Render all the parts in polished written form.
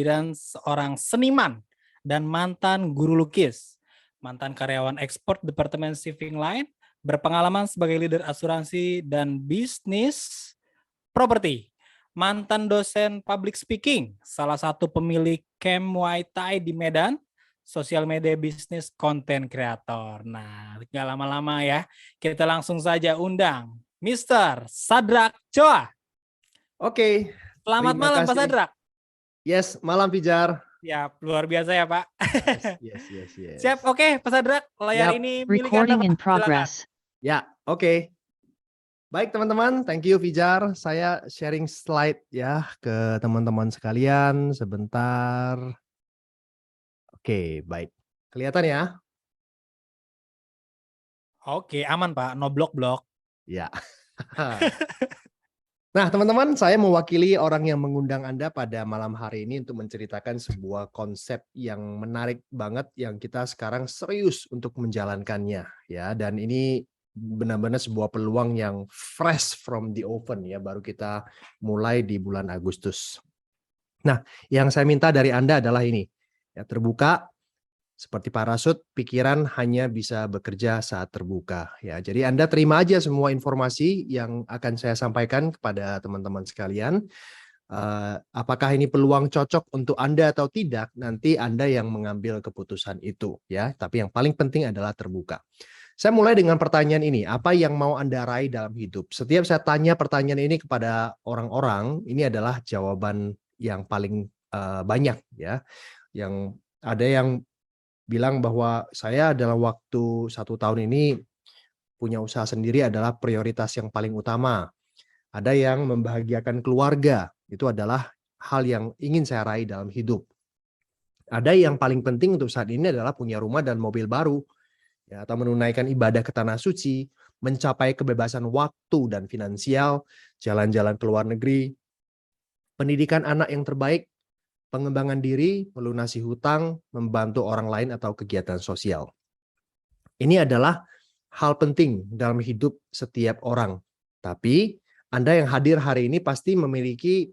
dan seorang seniman dan mantan guru lukis, mantan karyawan ekspor Departemen Shipping Line, berpengalaman sebagai leader asuransi dan bisnis properti, mantan dosen public speaking, salah satu pemilik camp Muay Thai di Medan, sosial media bisnis konten kreator. Nah, nggak lama-lama ya, kita langsung saja undang Mr. Sadrak Choa. Oke, Selamat terima malam kasih. Pak Sadrak. Yes, malam Pijar. Ya, luar biasa ya Pak. Yes. Siap, oke Pak Sadrak, layar Yap. ini milik Recording Anda, in Pak. Silakan. progress. Ya, oke. Baik teman-teman, thank you Pijar. Saya sharing slide ya ke teman-teman sekalian sebentar. Oke, baik. Kelihatan ya? Oke, aman Pak, no blok-blok. Ya. Nah, teman-teman, saya mewakili orang yang mengundang Anda pada malam hari ini untuk menceritakan sebuah konsep yang menarik banget yang kita sekarang serius untuk menjalankannya ya. Dan ini benar-benar sebuah peluang yang fresh from the oven ya, baru kita mulai di bulan Agustus. Nah, yang saya minta dari Anda adalah ini. Ya, terbuka seperti parasut, pikiran hanya bisa bekerja saat terbuka. Ya, jadi Anda terima aja semua informasi yang akan saya sampaikan kepada teman-teman sekalian. Apakah ini peluang cocok untuk Anda atau tidak, nanti Anda yang mengambil keputusan itu. Ya, tapi yang paling penting adalah terbuka. Saya mulai dengan pertanyaan ini, apa yang mau Anda raih dalam hidup? Setiap saya tanya pertanyaan ini kepada orang-orang, ini adalah jawaban yang paling banyak. Ya, yang ada yang bilang bahwa saya dalam waktu 1 tahun ini punya usaha sendiri adalah prioritas yang paling utama. Ada yang membahagiakan keluarga, itu adalah hal yang ingin saya raih dalam hidup. Ada yang paling penting untuk saat ini adalah punya rumah dan mobil baru, ya, atau menunaikan ibadah ke tanah suci, mencapai kebebasan waktu dan finansial, jalan-jalan ke luar negeri, pendidikan anak yang terbaik, pengembangan diri, melunasi hutang, membantu orang lain atau kegiatan sosial. Ini adalah hal penting dalam hidup setiap orang. Tapi Anda yang hadir hari ini pasti memiliki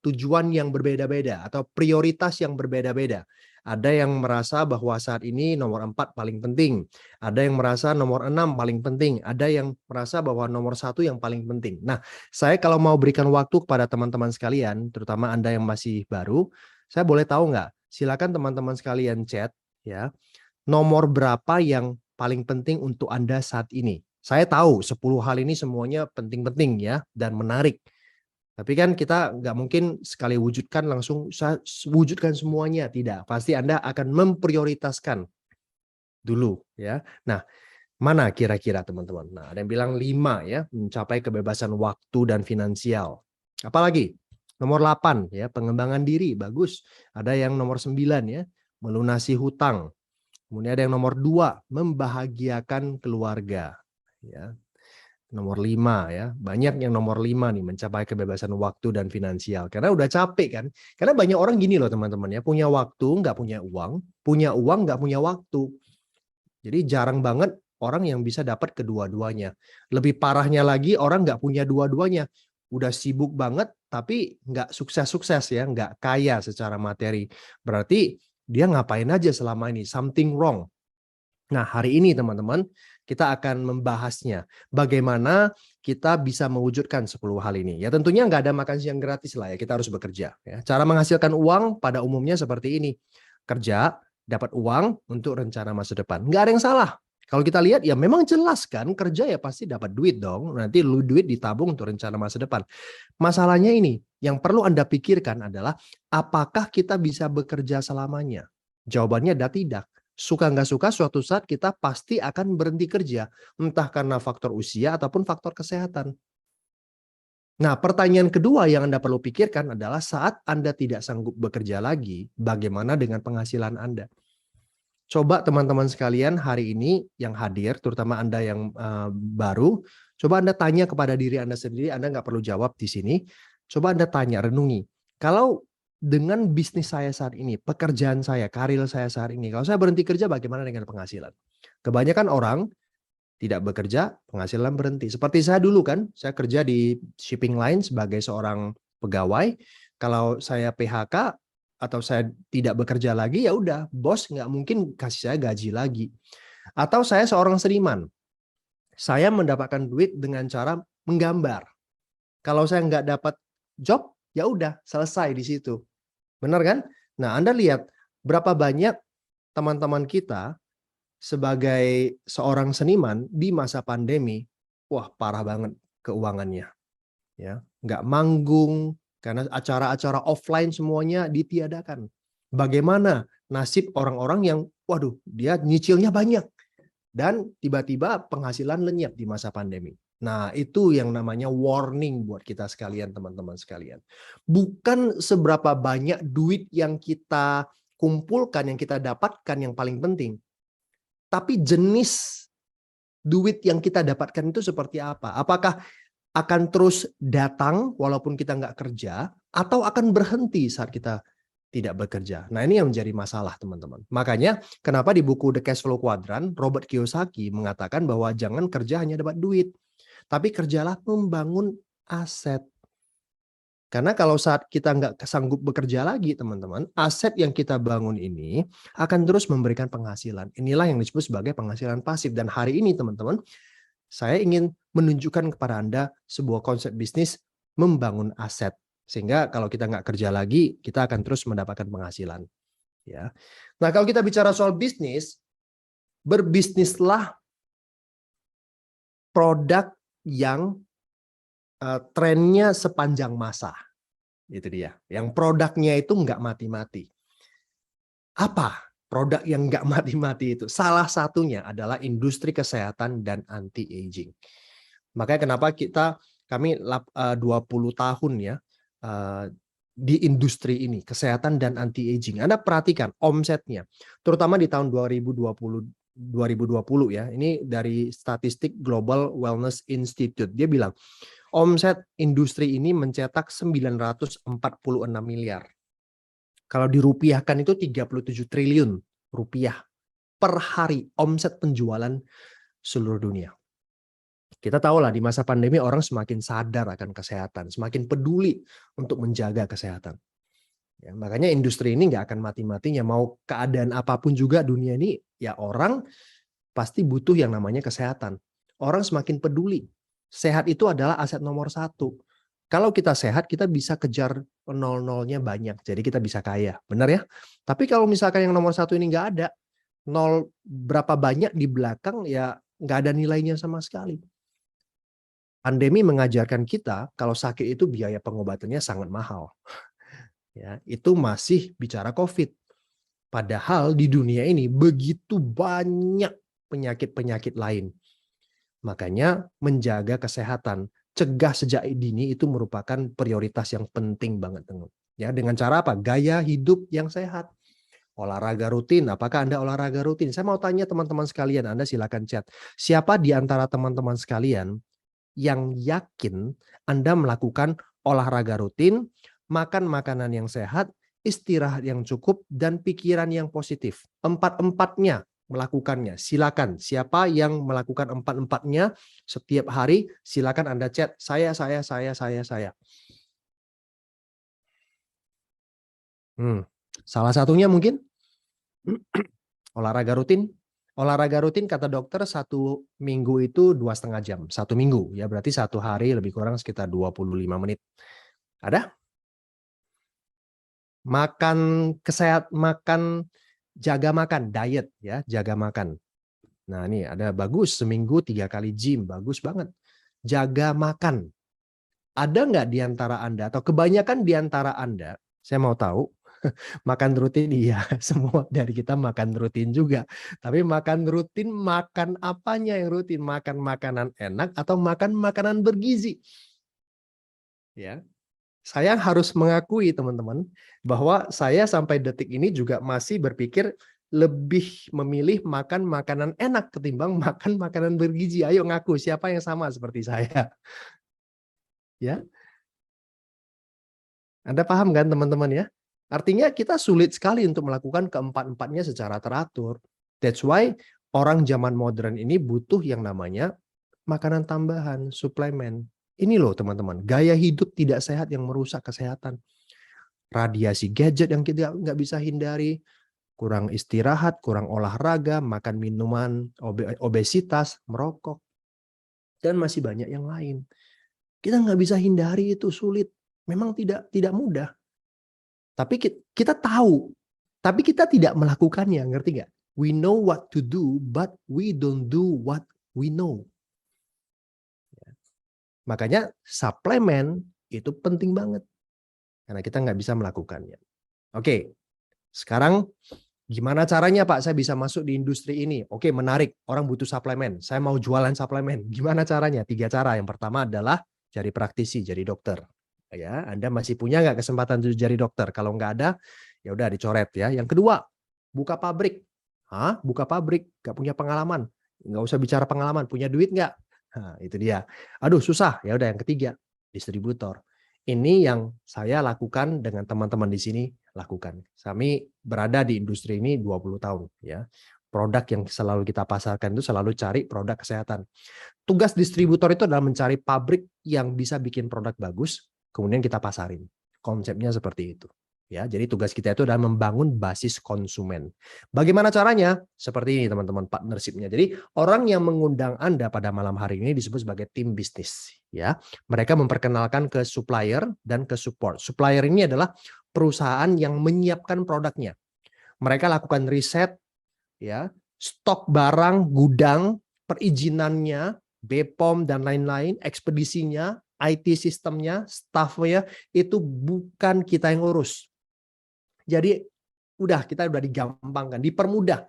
tujuan yang berbeda-beda atau prioritas yang berbeda-beda. Ada yang merasa bahwa saat ini nomor 4 paling penting. Ada yang merasa nomor 6 paling penting. Ada yang merasa bahwa nomor 1 yang paling penting. Nah, saya kalau mau berikan waktu kepada teman-teman sekalian, terutama Anda yang masih baru, saya boleh tahu nggak? Silakan teman-teman sekalian chat ya. Nomor berapa yang paling penting untuk Anda saat ini? Saya tahu 10 hal ini semuanya penting-penting ya dan menarik. Tapi kan kita nggak mungkin sekali wujudkan langsung wujudkan semuanya, tidak. Pasti Anda akan memprioritaskan dulu ya. Nah, mana kira-kira teman-teman? Nah, ada yang bilang 5 ya, mencapai kebebasan waktu dan finansial. Apalagi? Nomor 8 ya, pengembangan diri, bagus. Ada yang nomor 9 ya, melunasi hutang. Kemudian ada yang nomor 2, membahagiakan keluarga ya. Nomor 5 ya, banyak yang nomor 5 nih, mencapai kebebasan waktu dan finansial. Karena udah capek kan. Karena banyak orang gini loh teman-teman ya, punya waktu nggak punya uang nggak punya waktu. Jadi jarang banget orang yang bisa dapat kedua-duanya. Lebih parahnya lagi orang nggak punya dua-duanya. Udah sibuk banget tapi nggak sukses-sukses ya, nggak kaya secara materi. Berarti dia ngapain aja selama ini? Something wrong. Nah, hari ini teman-teman, kita akan membahasnya. Bagaimana kita bisa mewujudkan 10 hal ini. Ya tentunya nggak ada makan siang gratis lah ya, kita harus bekerja. Ya. Cara menghasilkan uang pada umumnya seperti ini. Kerja, dapat uang untuk rencana masa depan. Nggak ada yang salah. Kalau kita lihat ya memang jelas kan, kerja ya pasti dapat duit dong. Nanti lu duit ditabung untuk rencana masa depan. Masalahnya ini, yang perlu Anda pikirkan adalah apakah kita bisa bekerja selamanya? Jawabannya adalah tidak. Suka nggak suka suatu saat kita pasti akan berhenti kerja. Entah karena faktor usia ataupun faktor kesehatan. Nah, pertanyaan kedua yang Anda perlu pikirkan adalah saat Anda tidak sanggup bekerja lagi, bagaimana dengan penghasilan Anda? Coba teman-teman sekalian hari ini yang hadir, terutama Anda yang baru, coba Anda tanya kepada diri Anda sendiri, Anda nggak perlu jawab di sini. Coba Anda tanya, renungi. Kalau dengan bisnis saya saat ini, pekerjaan saya, karir saya saat ini, kalau saya berhenti kerja bagaimana dengan penghasilan? Kebanyakan orang tidak bekerja, penghasilan berhenti. Seperti saya dulu kan, saya kerja di shipping line sebagai seorang pegawai. Kalau saya PHK, atau saya tidak bekerja lagi, ya udah, bos nggak mungkin kasih saya gaji lagi. Atau saya seorang seniman, saya mendapatkan duit dengan cara menggambar. Kalau saya nggak dapat job, ya udah, selesai di situ. Benar kan? Nah, Anda lihat berapa banyak teman-teman kita sebagai seorang seniman di masa pandemi, wah parah banget keuangannya. Ya, nggak manggung karena acara-acara offline semuanya ditiadakan. Bagaimana nasib orang-orang yang, waduh, dia nyicilnya banyak dan tiba-tiba penghasilan lenyap di masa pandemi. Nah, itu yang namanya warning buat kita sekalian, teman-teman sekalian. Bukan seberapa banyak duit yang kita kumpulkan, yang kita dapatkan yang paling penting, tapi jenis duit yang kita dapatkan itu seperti apa? Apakah akan terus datang walaupun kita nggak kerja, atau akan berhenti saat kita tidak bekerja? Nah, ini yang menjadi masalah, teman-teman. Makanya kenapa di buku The Cash Flow Quadrant, Robert Kiyosaki mengatakan bahwa jangan kerja hanya dapat duit, tapi kerjalah membangun aset. Karena kalau saat kita nggak sanggup bekerja lagi, teman-teman, aset yang kita bangun ini akan terus memberikan penghasilan. Inilah yang disebut sebagai penghasilan pasif. Dan hari ini, teman-teman, saya ingin menunjukkan kepada Anda sebuah konsep bisnis membangun aset. Sehingga kalau kita nggak kerja lagi, kita akan terus mendapatkan penghasilan. Ya. Nah, kalau kita bicara soal bisnis, berbisnislah produk yang trennya sepanjang masa. Itu dia. Yang produknya itu nggak mati-mati. Apa produk yang nggak mati-mati itu? Salah satunya adalah industri kesehatan dan anti-aging. Makanya kenapa kami 20 tahun ya di industri ini, kesehatan dan anti-aging. Anda perhatikan omsetnya, terutama di tahun 2020 ya. Ini dari statistik Global Wellness Institute. Dia bilang omset industri ini mencetak 946 miliar. Kalau dirupiahkan itu 37 triliun rupiah per hari omset penjualan seluruh dunia. Kita tahu lah di masa pandemi orang semakin sadar akan kesehatan, semakin peduli untuk menjaga kesehatan. Ya, makanya industri ini nggak akan mati-matinya. Mau keadaan apapun juga dunia ini, ya orang pasti butuh yang namanya kesehatan. Orang semakin peduli. Sehat itu adalah aset nomor satu. Kalau kita sehat, kita bisa kejar nol-nolnya banyak. Jadi kita bisa kaya. Benar ya? Tapi kalau misalkan yang nomor satu ini nggak ada, nol berapa banyak di belakang, ya nggak ada nilainya sama sekali. Pandemi mengajarkan kita kalau sakit itu biaya pengobatannya sangat mahal. Ya, itu masih bicara COVID. Padahal di dunia ini begitu banyak penyakit-penyakit lain. Makanya menjaga kesehatan, cegah sejak dini itu merupakan prioritas yang penting banget. Ya, dengan cara apa? Gaya hidup yang sehat. Olahraga rutin. Apakah Anda olahraga rutin? Saya mau tanya teman-teman sekalian, Anda silakan chat. Siapa di antara teman-teman sekalian yang yakin Anda melakukan olahraga rutin, makan makanan yang sehat, istirahat yang cukup, dan pikiran yang positif? Empat-empatnya melakukannya. Silakan. Siapa yang melakukan empat-empatnya setiap hari, silakan Anda chat. Saya. Salah satunya mungkin olahraga rutin. Olahraga rutin kata dokter 1 minggu itu 2,5 jam. 1 minggu ya, berarti 1 hari lebih kurang sekitar 25 menit. Ada? Makan jaga makan, diet ya, jaga makan. Nah, ini ada bagus, seminggu 3 kali gym, bagus banget. Jaga makan. Ada nggak di antara Anda, atau kebanyakan di antara Anda, saya mau tahu, makan rutin iya, semua dari kita makan rutin juga. Tapi makan rutin, makan apanya yang rutin? Makan makanan enak atau makan makanan bergizi? Ya. Saya harus mengakui teman-teman bahwa saya sampai detik ini juga masih berpikir lebih memilih makan makanan enak ketimbang makan makanan bergizi. Ayo ngaku siapa yang sama seperti saya. Ya. Anda paham kan teman-teman ya? Artinya kita sulit sekali untuk melakukan keempat-empatnya secara teratur. That's why orang zaman modern ini butuh yang namanya makanan tambahan, suplemen. Ini loh teman-teman, gaya hidup tidak sehat yang merusak kesehatan. radiasi gadget yang kita nggak bisa hindari, kurang istirahat, kurang olahraga, makan minuman, obesitas, merokok, dan masih banyak yang lain. Kita nggak bisa hindari itu, sulit. Memang tidak mudah. Tapi kita tahu, tapi kita tidak melakukannya, ngerti nggak? We know what to do, but we don't do what we know. Makanya suplemen itu penting banget. Karena kita nggak bisa melakukannya. Oke, sekarang gimana caranya Pak saya bisa masuk di industri ini? Oke, menarik. Orang butuh suplemen. Saya mau jualan suplemen. Gimana caranya? 3 cara. Yang pertama adalah cari praktisi, jadi dokter. Ya, Anda masih punya nggak kesempatan untuk jadi dokter? Kalau nggak ada, ya udah dicoret ya. Yang kedua, buka pabrik. Hah? Buka pabrik? Nggak punya pengalaman? Nggak usah bicara pengalaman. Punya duit nggak? Nah, itu dia. Aduh, susah. Ya udah yang ketiga, distributor. Ini yang saya lakukan dengan teman-teman di sini lakukan. Kami berada di industri ini 20 tahun ya. Produk yang selalu kita pasarkan itu selalu cari produk kesehatan. Tugas distributor itu adalah mencari pabrik yang bisa bikin produk bagus, kemudian kita pasarin. Konsepnya seperti itu. Ya, jadi tugas kita itu adalah membangun basis konsumen. Bagaimana caranya? Seperti ini teman-teman partnership-nya. Jadi orang yang mengundang Anda pada malam hari ini disebut sebagai tim bisnis. Ya, mereka memperkenalkan ke supplier dan ke support. Supplier ini adalah perusahaan yang menyiapkan produknya. Mereka lakukan riset, ya, stok barang, gudang, perizinannya, BPOM dan lain-lain, ekspedisinya, IT sistemnya, staffnya itu bukan kita yang urus. Jadi kita udah digampangkan, dipermudah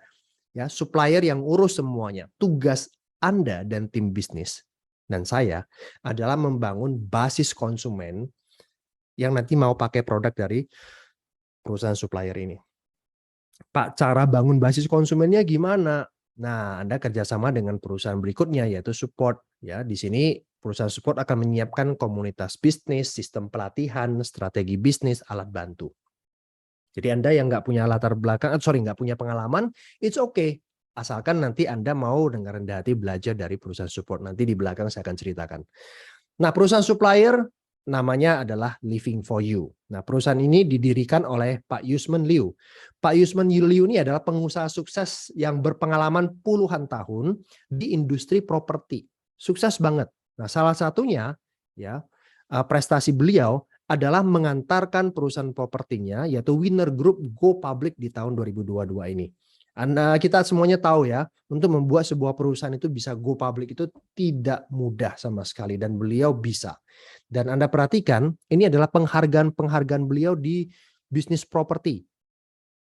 ya, supplier yang urus semuanya. Tugas Anda dan tim bisnis dan saya adalah membangun basis konsumen yang nanti mau pakai produk dari perusahaan supplier ini. Pak, cara bangun basis konsumennya gimana? Nah, Anda kerjasama dengan perusahaan berikutnya yaitu support ya. Di sini perusahaan support akan menyiapkan komunitas bisnis, sistem pelatihan, strategi bisnis, alat bantu. Jadi Anda yang nggak punya latar belakang, nggak punya pengalaman, it's okay. Asalkan nanti Anda mau dengan rendah hati belajar dari perusahaan support. Nanti di belakang saya akan ceritakan. Nah, perusahaan supplier namanya adalah Living for You. Nah, perusahaan ini didirikan oleh Pak Yusman Liu. Pak Yusman Liu ini adalah pengusaha sukses yang berpengalaman puluhan tahun di industri properti. Sukses banget. Nah, salah satunya ya prestasi beliau adalah mengantarkan perusahaan propertinya yaitu Winner Group go public di tahun 2022 ini. Kita semuanya tahu ya, untuk membuat sebuah perusahaan itu bisa go public itu tidak mudah sama sekali dan beliau bisa. Dan Anda perhatikan, ini adalah penghargaan beliau di bisnis properti.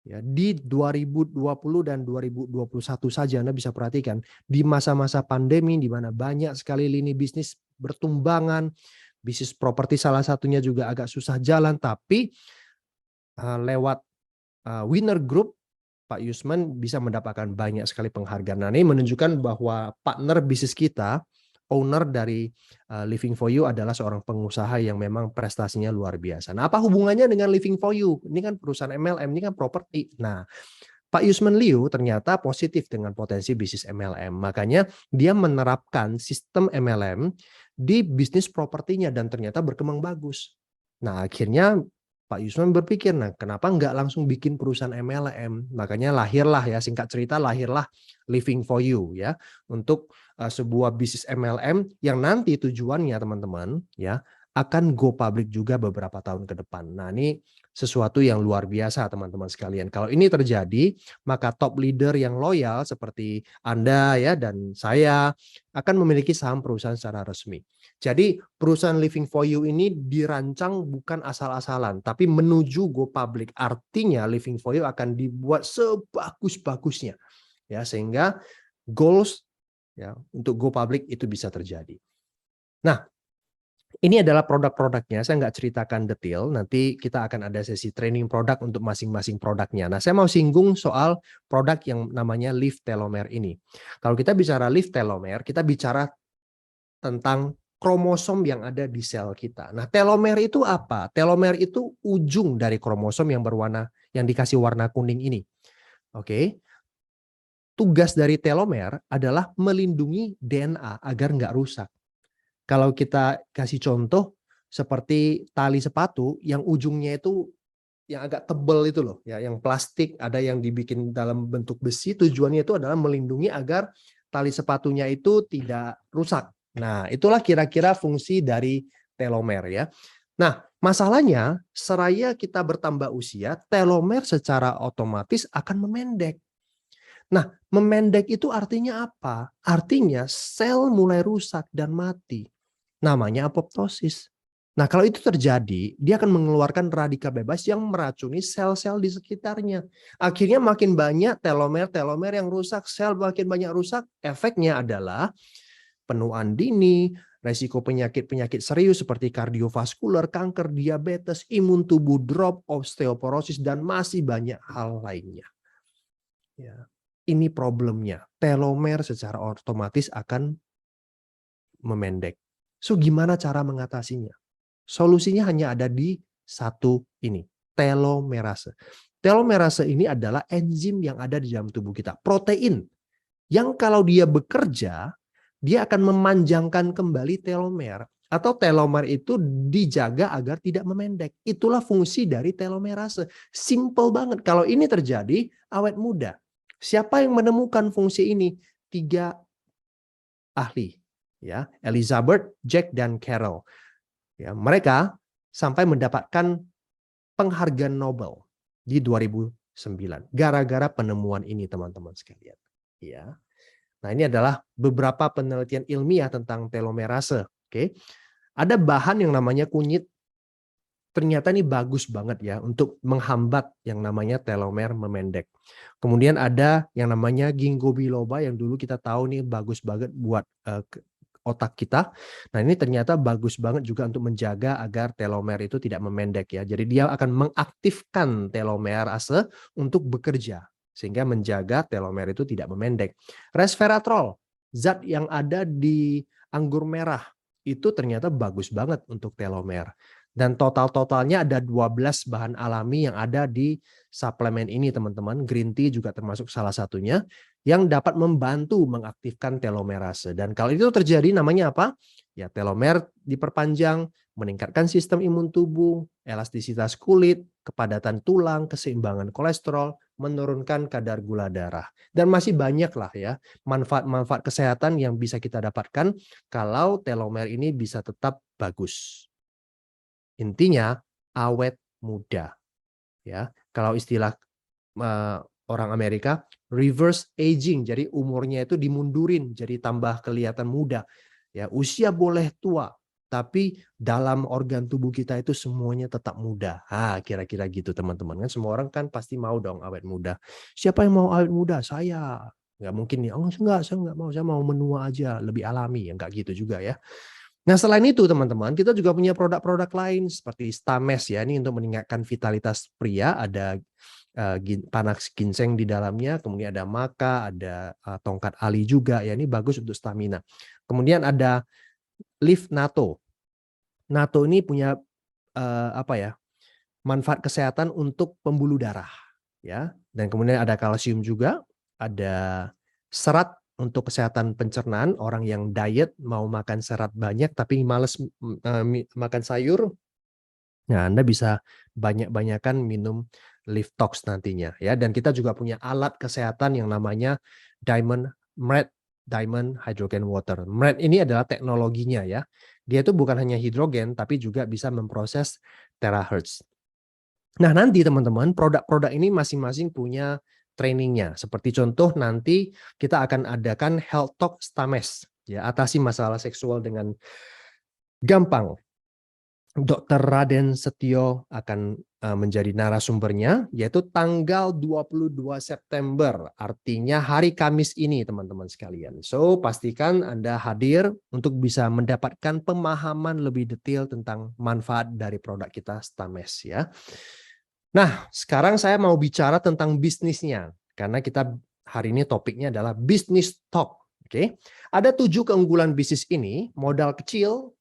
Ya, di 2020 dan 2021 saja Anda bisa perhatikan di masa-masa pandemi di mana banyak sekali lini bisnis bertumbangan. Bisnis properti salah satunya juga agak susah jalan, tapi lewat Winner Group, Pak Yusman bisa mendapatkan banyak sekali penghargaan. Nah, ini menunjukkan bahwa partner bisnis kita, owner dari Living for You adalah seorang pengusaha yang memang prestasinya luar biasa. Nah, apa hubungannya dengan Living for You? Ini kan perusahaan MLM, ini kan properti. Nah, Pak Yusman Liu ternyata positif dengan potensi bisnis MLM. Makanya dia menerapkan sistem MLM di bisnis propertinya dan ternyata berkembang bagus. Nah, akhirnya Pak Yusman berpikir, nah kenapa nggak langsung bikin perusahaan MLM? Makanya lahirlah ya, singkat cerita lahirlah Living for You ya, untuk sebuah bisnis MLM yang nanti tujuannya teman-teman ya akan go public juga beberapa tahun ke depan. Nah, ini sesuatu yang luar biasa teman-teman sekalian. Kalau ini terjadi, maka top leader yang loyal seperti Anda ya dan saya akan memiliki saham perusahaan secara resmi. Jadi perusahaan Living for You ini dirancang bukan asal-asalan, tapi menuju go public. Artinya Living for You akan dibuat sebagus-bagusnya, ya sehingga goals ya untuk go public itu bisa terjadi. Nah, ini adalah produk-produknya. Saya nggak ceritakan detail. Nanti kita akan ada sesi training produk untuk masing-masing produknya. Nah, saya mau singgung soal produk yang namanya Live Telomere ini. Kalau kita bicara Live Telomere, kita bicara tentang kromosom yang ada di sel kita. Nah, telomere itu apa? Telomere itu ujung dari kromosom yang dikasih warna kuning ini. Oke. Tugas dari telomere adalah melindungi DNA agar nggak rusak. Kalau kita kasih contoh seperti tali sepatu yang ujungnya itu yang agak tebal itu loh, ya, yang plastik, ada yang dibikin dalam bentuk besi. Tujuannya itu adalah melindungi agar tali sepatunya itu tidak rusak. Nah, itulah kira-kira fungsi dari telomer ya. Nah, masalahnya seraya kita bertambah usia, telomer secara otomatis akan memendek. Nah, memendek itu artinya apa? Artinya sel mulai rusak dan mati. Namanya apoptosis. Nah, kalau itu terjadi, dia akan mengeluarkan radikal bebas yang meracuni sel-sel di sekitarnya. Akhirnya makin banyak telomer-telomer yang rusak, sel makin banyak rusak. Efeknya adalah penuaan dini, resiko penyakit-penyakit serius seperti kardiovaskular, kanker, diabetes, imun tubuh drop, osteoporosis, dan masih banyak hal lainnya. Ya. Ini problemnya. Telomer secara otomatis akan memendek. So, gimana cara mengatasinya? Solusinya hanya ada di satu ini, telomerase. Telomerase ini adalah enzim yang ada di dalam tubuh kita, protein yang kalau dia bekerja, dia akan memanjangkan kembali telomer, atau telomer itu dijaga agar tidak memendek. Itulah fungsi dari telomerase. Simple banget. Kalau ini terjadi, awet muda. Siapa yang menemukan fungsi ini? 3 ahli, ya, Elizabeth, Jack, dan Carol. Ya, mereka sampai mendapatkan penghargaan Nobel di 2009 gara-gara penemuan ini, teman-teman sekalian. Ya. Nah, ini adalah beberapa penelitian ilmiah tentang telomerase. Oke. Ada bahan yang namanya kunyit. Ternyata ini bagus banget ya untuk menghambat yang namanya telomer memendek. Kemudian ada yang namanya ginkgo biloba yang dulu kita tahu nih bagus banget buat otak kita. Nah, ini ternyata bagus banget juga untuk menjaga agar telomer itu tidak memendek ya. Jadi dia akan mengaktifkan telomerase untuk bekerja sehingga menjaga telomer itu tidak memendek. Resveratrol, zat yang ada di anggur merah, itu ternyata bagus banget untuk telomer. Dan total-totalnya ada 12 bahan alami yang ada di suplemen ini, teman-teman. Green tea juga termasuk salah satunya yang dapat membantu mengaktifkan telomerase. Dan kalau itu terjadi namanya apa? Ya, telomer diperpanjang, meningkatkan sistem imun tubuh, elastisitas kulit, kepadatan tulang, keseimbangan kolesterol, menurunkan kadar gula darah. Dan masih banyak lah ya manfaat-manfaat kesehatan yang bisa kita dapatkan kalau telomer ini bisa tetap bagus. Intinya awet muda. Ya, kalau istilah orang Amerika reverse aging, jadi umurnya itu dimundurin jadi tambah kelihatan muda. Ya, usia boleh tua, tapi dalam organ tubuh kita itu semuanya tetap muda. Kira-kira gitu, teman-teman. Kan semua orang kan pasti mau dong awet muda. Siapa yang mau awet muda? Saya. Nggak mungkin nih. Oh, enggak, saya nggak mau. Saya mau menua aja, lebih alami. Ya, nggak gitu juga ya. Nah, selain itu teman-teman, kita juga punya produk-produk lain seperti Stames ya, ini untuk meningkatkan vitalitas pria, ada panas ginseng di dalamnya, kemudian ada maca, ada tongkat ali juga ya, ini bagus untuk stamina. Kemudian ada Leaf Natto. Natto ini punya manfaat kesehatan untuk pembuluh darah ya, dan kemudian ada kalsium juga, ada serat untuk kesehatan pencernaan, orang yang diet mau makan serat banyak tapi males makan sayur. Nah, Anda bisa banyak-banyakan minum Leaf Tox nantinya ya. Dan kita juga punya alat kesehatan yang namanya MRED, Diamond Hydrogen Water. MRED ini adalah teknologinya ya. Dia itu bukan hanya hidrogen tapi juga bisa memproses terahertz. Nah, nanti teman-teman, produk-produk ini masing-masing punya trainingnya. Seperti contoh nanti kita akan adakan Health Talk Stames, ya, atasi masalah seksual dengan gampang. Dr. Raden Setio akan menjadi narasumbernya, yaitu tanggal 22 September, artinya hari Kamis ini, teman-teman sekalian. So, pastikan Anda hadir untuk bisa mendapatkan pemahaman lebih detail tentang manfaat dari produk kita Stames ya. Nah, sekarang saya mau bicara tentang bisnisnya, karena kita hari ini topiknya adalah business talk. Oke, ada 7 keunggulan bisnis ini. Modal kecil,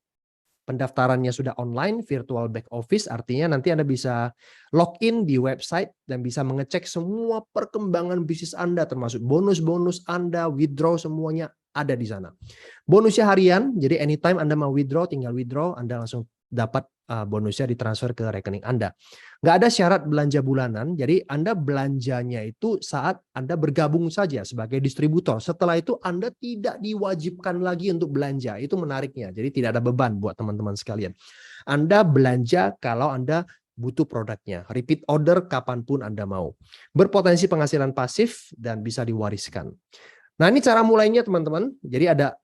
pendaftarannya sudah online, virtual back office, artinya nanti Anda bisa login di website dan bisa mengecek semua perkembangan bisnis Anda, termasuk bonus-bonus Anda, withdraw, semuanya ada di sana. Bonusnya harian, jadi anytime Anda mau withdraw, tinggal withdraw, Anda langsung dapat bonusnya ditransfer ke rekening Anda. Nggak ada syarat belanja bulanan, jadi Anda belanjanya itu saat Anda bergabung saja sebagai distributor. Setelah itu Anda tidak diwajibkan lagi untuk belanja. Itu menariknya. Jadi tidak ada beban buat teman-teman sekalian. Anda belanja kalau Anda butuh produknya. Repeat order kapanpun Anda mau. Berpotensi penghasilan pasif dan bisa diwariskan. Nah, ini cara mulainya teman-teman. Jadi ada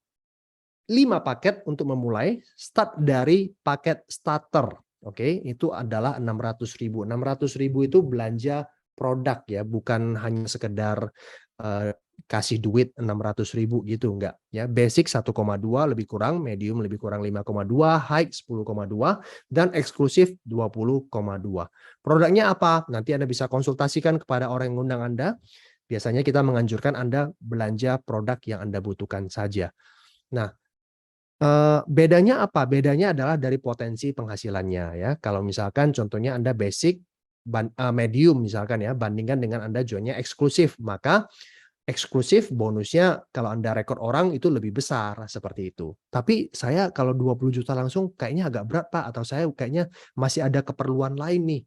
5 paket untuk memulai, start dari paket starter. Oke, itu adalah 600.000. 600.000 itu belanja produk ya, bukan hanya sekedar kasih duit 600.000 gitu, enggak ya. Basic 1,2 lebih kurang, medium lebih kurang 5,2, high 10,2 dan eksklusif 20,2. Produknya apa? Nanti Anda bisa konsultasikan kepada orang yang ngundang Anda. Biasanya kita menganjurkan Anda belanja produk yang Anda butuhkan saja. Nah, bedanya apa? Bedanya adalah dari potensi penghasilannya ya. Kalau misalkan contohnya Anda basic, medium misalkan ya, bandingkan dengan Anda jualnya eksklusif, maka eksklusif bonusnya kalau Anda rekor orang itu lebih besar seperti itu. Tapi saya kalau 20 juta langsung kayaknya agak berat Pak, atau saya kayaknya masih ada keperluan lain nih.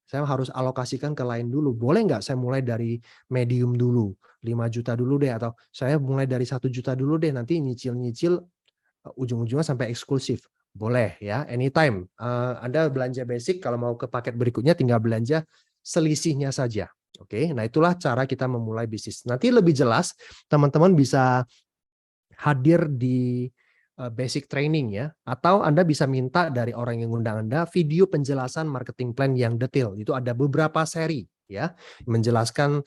Saya harus alokasikan ke lain dulu. Boleh nggak saya mulai dari medium dulu, 5 juta dulu deh, atau saya mulai dari 1 juta dulu deh, nanti nyicil-nyicil ujung-ujungnya sampai eksklusif. Boleh ya, anytime. Anda belanja basic, kalau mau ke paket berikutnya tinggal belanja selisihnya saja. Oke, nah itulah cara kita memulai bisnis. Nanti lebih jelas, teman-teman bisa hadir di basic training ya, atau Anda bisa minta dari orang yang ngundang Anda video penjelasan marketing plan yang detail. Itu ada beberapa seri ya, menjelaskan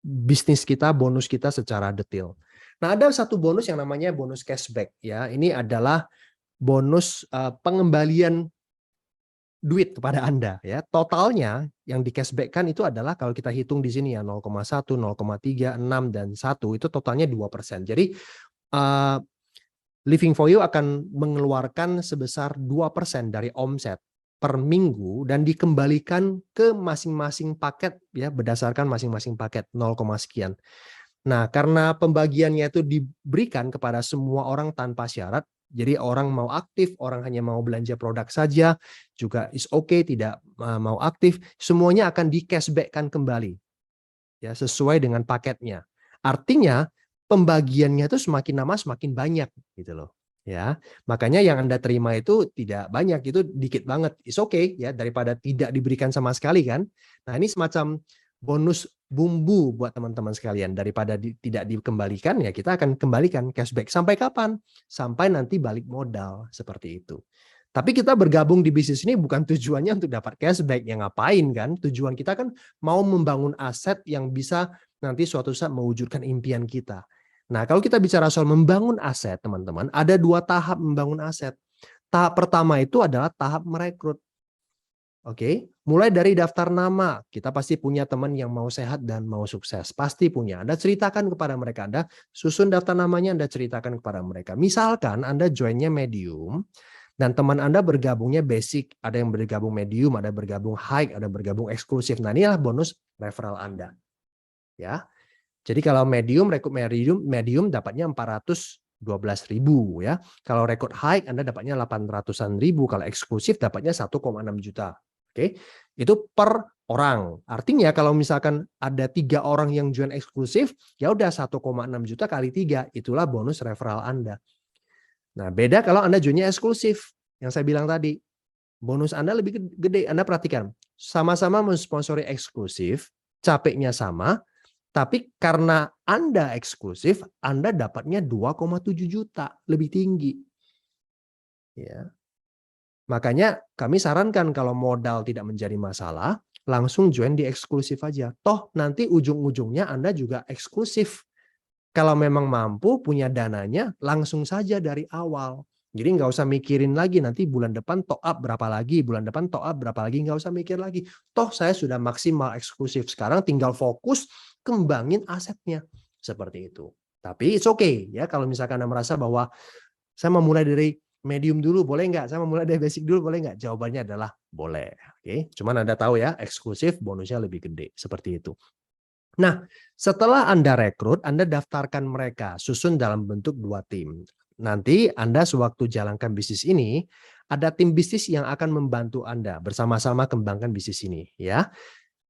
bisnis kita, bonus kita secara detail. Nah, ada satu bonus yang namanya bonus cashback ya. Ini adalah bonus pengembalian duit kepada Anda ya. Totalnya yang di cashback-kan itu adalah kalau kita hitung di sini ya 0,1, 0,3, 6 dan 1 itu totalnya 2%. Jadi Living for You akan mengeluarkan sebesar 2% dari omset per minggu dan dikembalikan ke masing-masing paket ya, berdasarkan masing-masing paket 0, sekian. Nah, karena pembagiannya itu diberikan kepada semua orang tanpa syarat, jadi orang mau aktif, orang hanya mau belanja produk saja, juga is okay, tidak mau aktif, semuanya akan di cashback-kan kembali ya, sesuai dengan paketnya. Artinya pembagiannya itu semakin lama semakin banyak gitu loh. Ya, makanya yang Anda terima itu tidak banyak, itu dikit banget. Is okay ya, daripada tidak diberikan sama sekali kan. Nah, ini semacam bonus bumbu buat teman-teman sekalian, daripada tidak dikembalikan ya kita akan kembalikan cashback. Sampai kapan? Sampai nanti balik modal seperti itu. Tapi kita bergabung di bisnis ini bukan tujuannya untuk dapat cashback, yang ngapain kan? Tujuan kita kan mau membangun aset yang bisa nanti suatu saat mewujudkan impian kita. Nah, kalau kita bicara soal membangun aset, teman-teman, ada 2 tahap membangun aset. Tahap pertama itu adalah tahap merekrut. Oke, mulai dari daftar nama. Kita pasti punya teman yang mau sehat dan mau sukses. Pasti punya. Anda ceritakan kepada mereka. Anda susun daftar namanya, Anda ceritakan kepada mereka. Misalkan Anda joinnya medium, dan teman Anda bergabungnya basic, ada yang bergabung medium, ada bergabung high, ada bergabung eksklusif. Nah, inilah bonus referral Anda. Ya. Jadi kalau medium, rekrut medium dapatnya 412.000 ya. Kalau rekrut high Anda dapatnya 800-an ribu, kalau eksklusif dapatnya 1,6 juta. Oke. Itu per orang. Artinya kalau misalkan ada 3 orang yang join eksklusif, ya udah 1,6 juta kali 3, itulah bonus referral Anda. Nah, beda kalau Anda joinnya eksklusif. Yang saya bilang tadi, bonus Anda lebih gede. Anda perhatikan, sama-sama mensponsori eksklusif, capeknya sama, tapi karena Anda eksklusif, Anda dapatnya 2,7 juta, lebih tinggi. Ya. Makanya kami sarankan kalau modal tidak menjadi masalah, langsung join di eksklusif aja. Toh nanti ujung-ujungnya Anda juga eksklusif. Kalau memang mampu punya dananya, langsung saja dari awal. Jadi nggak usah mikirin lagi nanti bulan depan top up berapa lagi, bulan depan top up berapa lagi, nggak usah mikir lagi. Toh saya sudah maksimal eksklusif, sekarang tinggal fokus kembangin asetnya. Seperti itu. Tapi it's okay ya, kalau misalkan Anda merasa bahwa saya mau mulai dari medium dulu, boleh nggak? Saya mau mulai dari basic dulu, boleh nggak? Jawabannya adalah boleh. Oke, cuman Anda tahu ya, eksklusif bonusnya lebih gede. Seperti itu. Nah, setelah Anda rekrut, Anda daftarkan mereka, susun dalam bentuk 2 tim. Nanti Anda sewaktu jalankan bisnis ini, ada tim bisnis yang akan membantu Anda bersama-sama kembangkan bisnis ini, ya.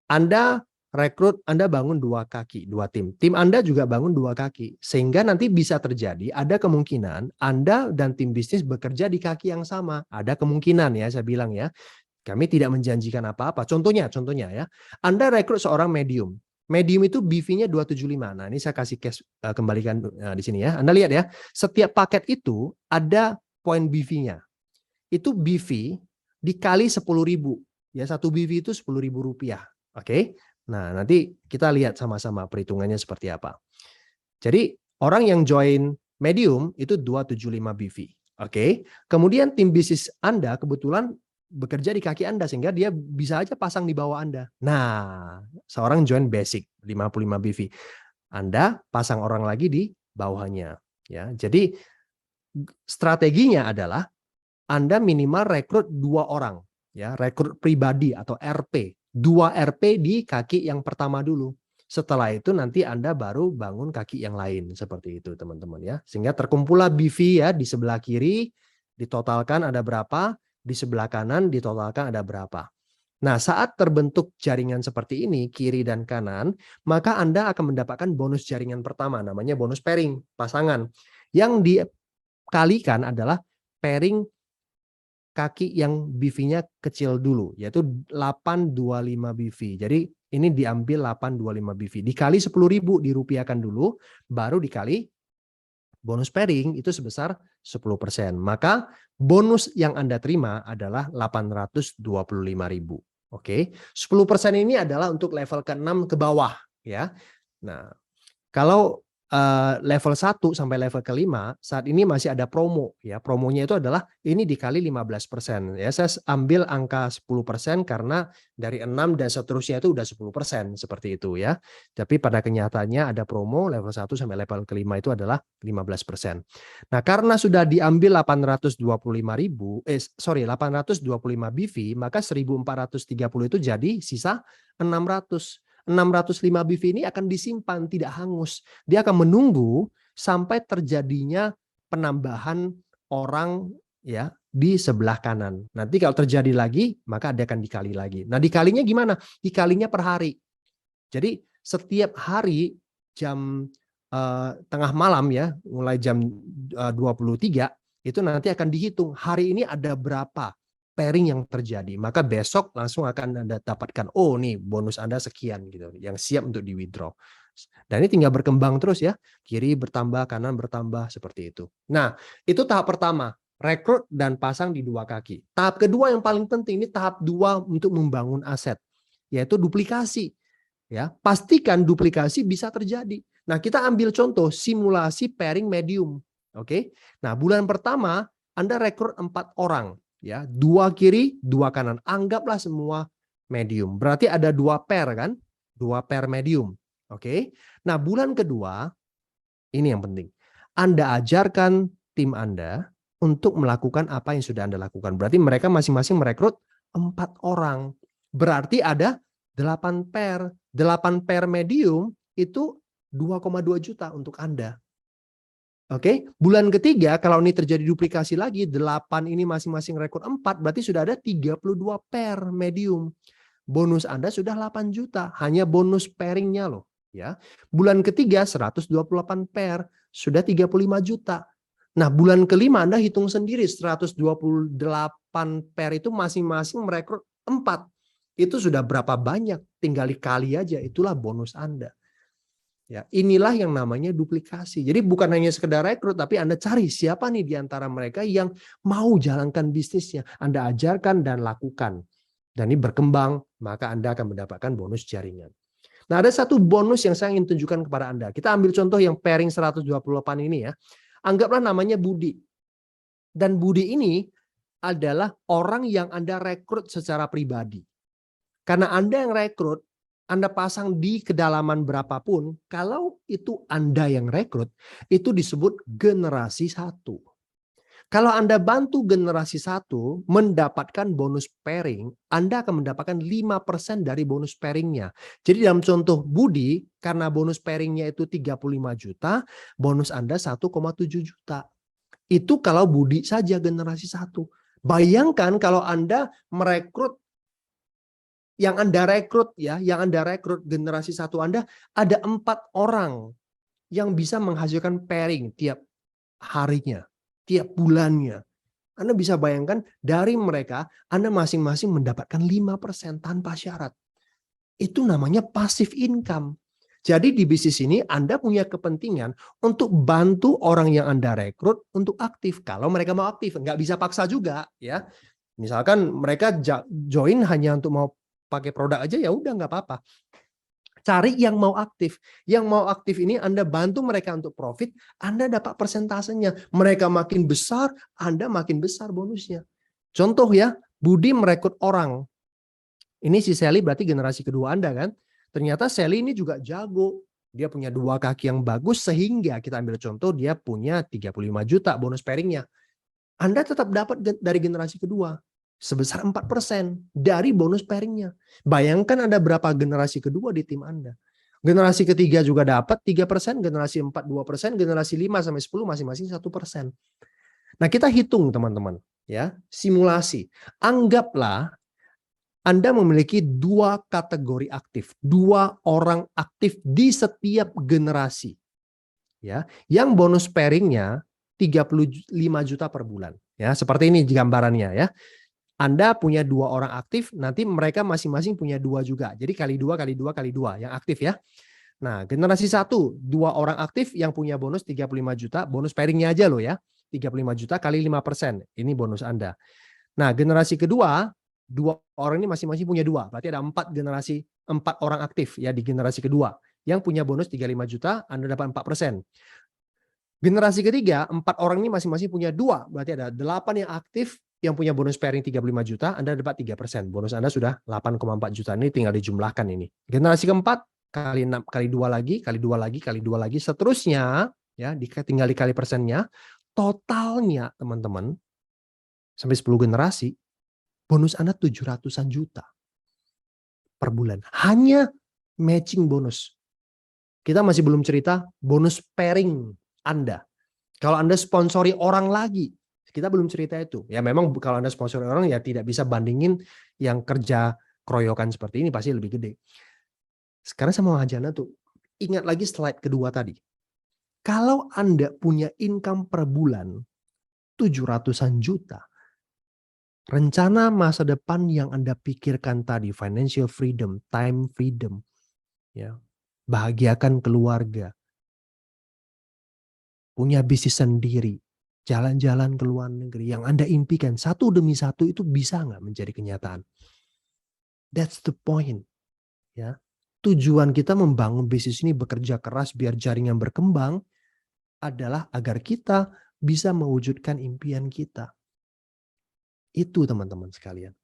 Anda rekrut, Anda bangun 2 kaki, 2 tim. Tim Anda juga bangun 2 kaki. Sehingga nanti bisa terjadi, ada kemungkinan Anda dan tim bisnis bekerja di kaki yang sama. Ada kemungkinan ya, saya bilang ya. Kami tidak menjanjikan apa-apa. Contohnya ya, Anda rekrut seorang medium. Medium itu BV-nya 275. Nah, ini saya kasih case kembalikan di sini ya. Anda lihat ya, setiap paket itu ada poin BV-nya. Itu BV dikali 10.000. Ya, satu BV itu Rp10.000. Oke. Nah, nanti kita lihat sama-sama perhitungannya seperti apa. Jadi, orang yang join medium itu 275 BV. Oke. Kemudian tim bisnis Anda kebetulan bekerja di kaki Anda sehingga dia bisa aja pasang di bawah Anda. Nah, seorang join basic 55 BV. Anda pasang orang lagi di bawahnya, ya. Jadi strateginya adalah Anda minimal rekrut 2 orang, ya, rekrut pribadi atau RP. 2 RP di kaki yang pertama dulu. Setelah itu nanti Anda baru bangun kaki yang lain, seperti itu teman-teman ya. Sehingga terkumpullah BV ya di sebelah kiri, ditotalkan ada berapa, di sebelah kanan ditotalkan ada berapa. Nah, saat terbentuk jaringan seperti ini, kiri dan kanan, maka Anda akan mendapatkan bonus jaringan pertama, namanya bonus pairing, pasangan. Yang dikalikan adalah pairing kaki yang BV-nya kecil dulu, yaitu 825 BV. Jadi ini diambil 825 BV. Dikali 10.000, dirupiahkan dulu, baru dikali bonus pairing itu sebesar 10%. Maka bonus yang Anda terima adalah 825.000. Oke. 10% ini adalah untuk level ke-6 ke bawah ya. Nah, kalau level 1 sampai level ke-5 saat ini masih ada promo ya. Promonya itu adalah ini dikali 15%. Ya, saya ambil angka 10% karena dari 6 dan seterusnya itu udah 10% seperti itu ya. Tapi pada kenyataannya ada promo level 1 sampai level ke-5 itu adalah 15%. Nah, karena sudah diambil 825 BV, maka 1430 itu jadi sisa 600. 605 BV ini akan disimpan, tidak hangus. Dia akan menunggu sampai terjadinya penambahan orang ya di sebelah kanan. Nanti kalau terjadi lagi, maka dia akan dikali lagi. Nah, dikalinya gimana? Dikalinya per hari. Jadi setiap hari jam tengah malam ya, mulai jam 23 itu nanti akan dihitung hari ini ada berapa pairing yang terjadi, maka besok langsung akan Anda dapatkan, oh nih bonus Anda sekian gitu, yang siap untuk di withdraw. Dan ini tinggal berkembang terus ya, kiri bertambah, kanan bertambah seperti itu. Nah, itu tahap pertama, rekrut dan pasang di 2 kaki. Tahap kedua yang paling penting, ini tahap 2 untuk membangun aset, yaitu duplikasi. Ya, pastikan duplikasi bisa terjadi. Nah, kita ambil contoh simulasi pairing medium. Oke. Nah, bulan pertama Anda rekrut 4 orang. Ya, 2 kiri, 2 kanan. Anggaplah semua medium. Berarti ada 2 pair kan? 2 pair medium. Oke. Nah, bulan kedua ini yang penting. Anda ajarkan tim Anda untuk melakukan apa yang sudah Anda lakukan. Berarti mereka masing-masing merekrut 4 orang. Berarti ada 8 pair. 8 pair medium itu 2,2 juta untuk Anda. Oke, bulan ketiga kalau ini terjadi duplikasi lagi, 8 ini masing-masing rekrut 4, berarti sudah ada 32 pair medium. Bonus Anda sudah 8 juta, hanya bonus pairingnya loh. Ya. Bulan ketiga 128 pair, sudah 35 juta. Nah, bulan kelima Anda hitung sendiri, 128 pair itu masing-masing merekrut 4. Itu sudah berapa banyak, tinggal dikali aja, itulah bonus Anda. Ya, inilah yang namanya duplikasi. Jadi bukan hanya sekedar rekrut, tapi Anda cari siapa nih di antara mereka yang mau jalankan bisnisnya. Anda ajarkan dan lakukan. Dan ini berkembang, maka Anda akan mendapatkan bonus jaringan. Nah, ada satu bonus yang saya ingin tunjukkan kepada Anda. Kita ambil contoh yang pairing 128 ini ya. Anggaplah namanya Budi. Dan Budi ini adalah orang yang Anda rekrut secara pribadi. Karena Anda yang rekrut, Anda pasang di kedalaman berapapun, kalau itu Anda yang rekrut, itu disebut generasi 1. Kalau Anda bantu generasi 1 mendapatkan bonus pairing, Anda akan mendapatkan 5% dari bonus pairingnya. Jadi dalam contoh Budi, karena bonus pairingnya itu 35 juta, bonus Anda 1,7 juta. Itu kalau Budi saja generasi 1. Bayangkan kalau Anda merekrut, yang Anda rekrut generasi satu Anda, ada 4 orang yang bisa menghasilkan pairing tiap harinya, tiap bulannya. Anda bisa bayangkan dari mereka, Anda masing-masing mendapatkan 5% tanpa syarat. Itu namanya passive income. Jadi di bisnis ini Anda punya kepentingan untuk bantu orang yang Anda rekrut untuk aktif. Kalau mereka mau aktif, nggak bisa paksa juga ya. Misalkan mereka join hanya untuk mau pakai produk aja, ya udah nggak apa-apa. Cari yang mau aktif. Yang mau aktif ini Anda bantu mereka untuk profit, Anda dapat persentasenya. Mereka makin besar, Anda makin besar bonusnya. Contoh ya, Budi merekrut orang. Ini si Sally berarti generasi kedua Anda kan. Ternyata Sally ini juga jago. Dia punya 2 kaki yang bagus sehingga kita ambil contoh dia punya 35 juta bonus pairingnya. Anda tetap dapat dari generasi kedua sebesar 4% dari bonus pairingnya. Bayangkan ada berapa generasi kedua di tim Anda. Generasi ketiga juga dapat 3%, generasi 4 2%, generasi 5 sampai 10 masing-masing 1%. Nah, kita hitung teman-teman ya, simulasi. Anggaplah Anda memiliki 2 kategori aktif, 2 orang aktif di setiap generasi. Ya, yang bonus pairingnya 35 juta per bulan. Ya, seperti ini gambarannya ya. Anda punya 2 orang aktif, nanti mereka masing-masing punya 2 juga. Jadi kali 2 kali 2 kali 2 yang aktif ya. Nah, generasi 1, 2 orang aktif yang punya bonus 35 juta, bonus pairingnya aja loh ya. 35 juta kali 5%. Ini bonus Anda. Nah, generasi kedua, 2 orang ini masing-masing punya 2. Berarti ada 4 generasi, 4 orang aktif ya di generasi kedua. Yang punya bonus 35 juta, Anda dapat 4%. Generasi ketiga, 4 orang ini masing-masing punya 2. Berarti ada 8 yang aktif yang punya bonus pairing 35 juta, Anda dapat 3%. Bonus Anda sudah 8,4 juta. Ini tinggal dijumlahkan ini. Generasi keempat, kali 6, kali 2 lagi, kali 2 lagi, kali 2 lagi. Seterusnya, ya tinggal dikali persennya. Totalnya, teman-teman, sampai 10 generasi, bonus Anda 700-an juta per bulan. Hanya matching bonus. Kita masih belum cerita bonus pairing Anda. Kalau Anda sponsori orang lagi, kita belum cerita itu. Ya memang kalau Anda sponsori orang ya tidak bisa bandingin yang kerja keroyokan seperti ini, pasti lebih gede. Sekarang saya mau ngajak Anda tuh, ingat lagi slide kedua tadi. Kalau Anda punya income per bulan 700-an juta, rencana masa depan yang Anda pikirkan tadi, financial freedom, time freedom, ya, bahagiakan keluarga, punya bisnis sendiri, jalan-jalan ke luar negeri, yang Anda impikan satu demi satu itu bisa nggak menjadi kenyataan? That's the point. Ya, tujuan kita membangun bisnis ini, bekerja keras biar jaringan berkembang adalah agar kita bisa mewujudkan impian kita. Itu teman-teman sekalian.